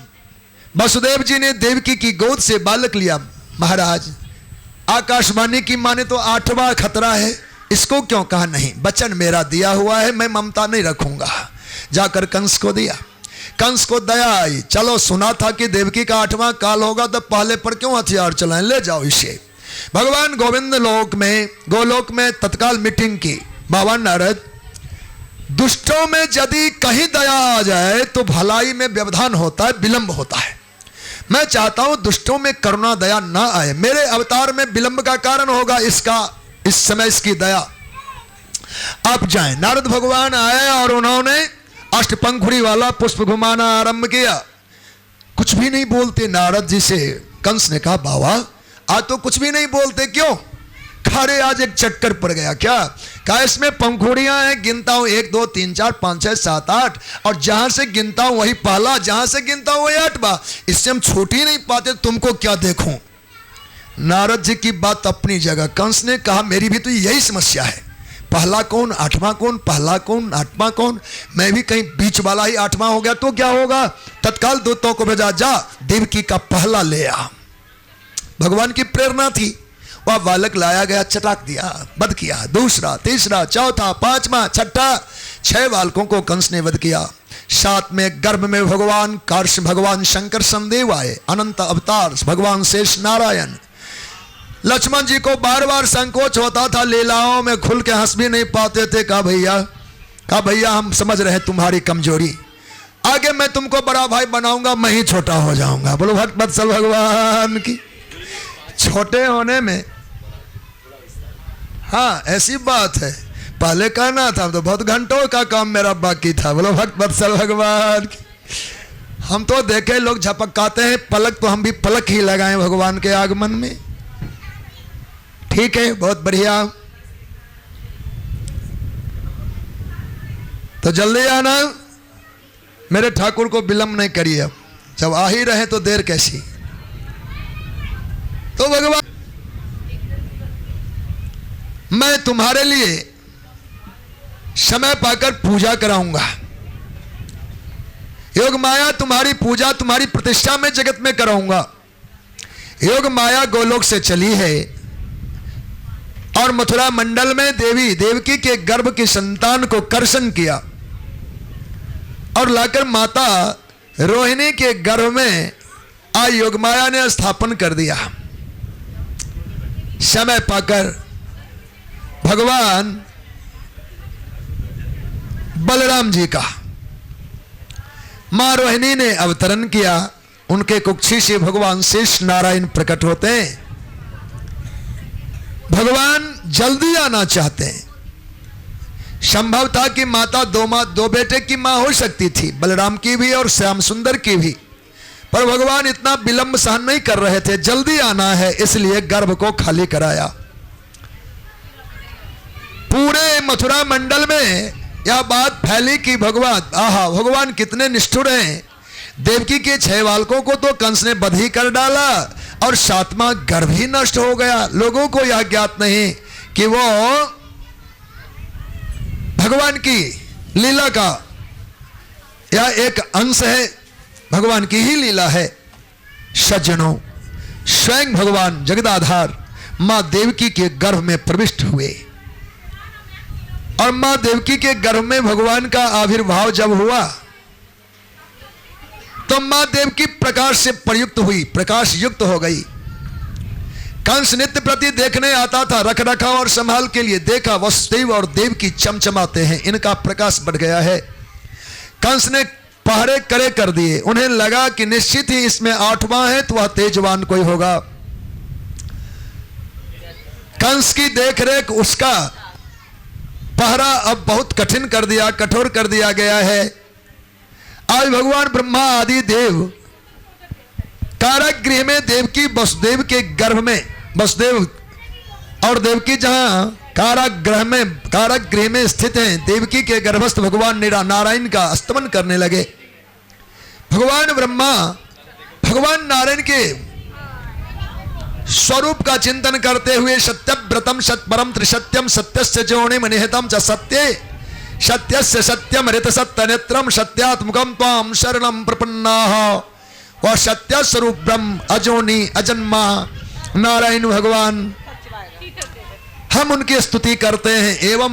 वसुदेव जी ने देवकी की गोद से बालक लिया। महाराज, आकाशवाणी की माने तो 8वां खतरा है, इसको क्यों कहा नहीं, वचन मेरा दिया हुआ है, मैं ममता नहीं रखूंगा। जाकर कंस को दिया, कंस को दया आई, चलो सुना था कि देवकी का 8वां काल होगा, तब पहले पर क्यों हथियार चलाएं, ले जाओ इसे। भगवान गोविंद लोक में, गोलोक में तत्काल मीटिंग की, बाबा नारद, दुष्टों में यदि कहीं दया आ जाए तो भलाई में व्यवधान होता है, विलंब होता है। मैं चाहता हूं दुष्टों में करुणा दया ना आए। मेरे अवतार में विलंब का कारण होगा इसका, इस समय इसकी दया। आप जाएं। नारद भगवान आए और उन्होंने अष्टपंखुड़ी वाला पुष्प घुमाना आरंभ किया। कुछ भी नहीं बोलते नारद जी से। कंस ने कहा बाबा आज तो कुछ भी नहीं बोलते, क्यों? खारे आज एक चक्कर पड़ गया क्या? कहा इसमें पंखुड़ियां हैं, गिनता हूं 1 2 3 4 5 6 7 8, और जहां से गिनता हूं वही पहला, जहां से गिनता हूं वही 8वां। इससे हम छूट ही नहीं पाते, तुमको क्या देखूं? नारद जी की बात अपनी जगह। कंस ने कहा मेरी भी तो यही समस्या है, पहला कौन 8वां कौन, पहला कौन 8वां कौन? मैं भी कहीं बीच वाला ही 8वां हो गया तो क्या होगा? तत्काल दूतों को भेजा, जा देवकी का पहला ले आ। भगवान की प्रेरणा थी, वह बालक लाया गया, चटाक दिया, वध किया। दूसरा, तीसरा, चौथा, 5वां, 6ठा, 6 बालकों को कंस ने वध किया। 7 में गर्भ में भगवान कार्ष, भगवान शंकर समदेव आए, अनंत अवतार भगवान शेष नारायण। लक्ष्मण जी को बार बार संकोच होता था, लीलाओं में खुल के हंस भी नहीं पाते थे। कहा भैया हम समझ रहे तुम्हारी कमजोरी, आगे मैं तुमको बड़ा भाई बनाऊंगा, मैं ही छोटा हो जाऊंगा। बोलो भक्त वत्सल भगवान की। छोटे होने में हाँ ऐसी बात है, पहले कहना था तो बहुत घंटों का काम मेरा बाकी था। बोलो भक्त वत्सल भगवान की। हम तो देखे लोग झपकाते हैं पलक, तो हम भी पलक ही लगाएं भगवान के आगमन में। ठीक है, बहुत बढ़िया। तो जल्दी आना, मेरे ठाकुर को विलंब नहीं करिए। जब आ ही रहे तो देर कैसी। तो भगवान मैं तुम्हारे लिए समय पाकर पूजा कराऊंगा। योग माया तुम्हारी पूजा, तुम्हारी प्रतिष्ठा में जगत में कराऊंगा। योग माया गोलोक से चली है और मथुरा मंडल में देवी देवकी के गर्भ की संतान को कर्षण किया और लाकर माता रोहिणी के गर्भ में आज योगमाया ने स्थापन कर दिया। समय पाकर भगवान बलराम जी का मां रोहिणी ने अवतरण किया। उनके कुक्षी से भगवान शेष नारायण प्रकट होते हैं। भगवान जल्दी आना चाहते हैं। संभव था कि माता दो बेटे की मां हो सकती थी, बलराम की भी और श्याम सुंदर की भी, पर भगवान इतना विलंब सहन नहीं कर रहे थे। जल्दी आना है, इसलिए गर्भ को खाली कराया। पूरे मथुरा मंडल में यह बात फैली कि भगवान कितने निष्ठुर हैं। देवकी के 6 बालकों को तो कंस ने बध ही कर डाला और 7वां गर्भ ही नष्ट हो गया। लोगों को यह ज्ञात नहीं कि वो भगवान की लीला का यह एक अंश है, भगवान की ही लीला है। सज्जनों, स्वयं भगवान जगदाधार मां देवकी के गर्भ में प्रविष्ट हुए और मां देवकी के गर्भ में भगवान का आविर्भाव जब हुआ तो मां देवकी प्रकाश से प्रयुक्त हुई, प्रकाश युक्त हो गई। कंस नित्य प्रति देखने आता था, रख रखाव और संभाल के लिए देखा, वसुदेव और देवकी चमचमाते हैं, इनका प्रकाश बढ़ गया है। कंस ने पहरे करे कर दिए। उन्हें लगा कि निश्चित ही इसमें 8वां है तो वह तेजवान कोई होगा। कंस की देखरेख, उसका पहरा अब बहुत कठिन कर दिया, कठोर कर दिया गया है। आज भगवान ब्रह्मा आदि देव कारागृह में देवकी वसुदेव के गर्भ में, वसुदेव और देवकी जहां कारागृह में स्थित हैं, देवकी के गर्भस्थ भगवान नारायण का स्तमन करने लगे। भगवान ब्रह्मा भगवान नारायण के स्वरूप का चिंतन करते हुए सत्यव्रतम सत्परम त्रिसत्यम सत्यस्य जोनिम निहितम च सत्ये सत्यस्य सत्यम ऋत सत्य नेत्रम सत्यात्मकम त्वाम शरणम प्रपन्नाः। वह सत्य स्वरूप ब्रह्म अजोनी अजन्मा नारायण भगवान, हम उनकी स्तुति करते हैं। एवं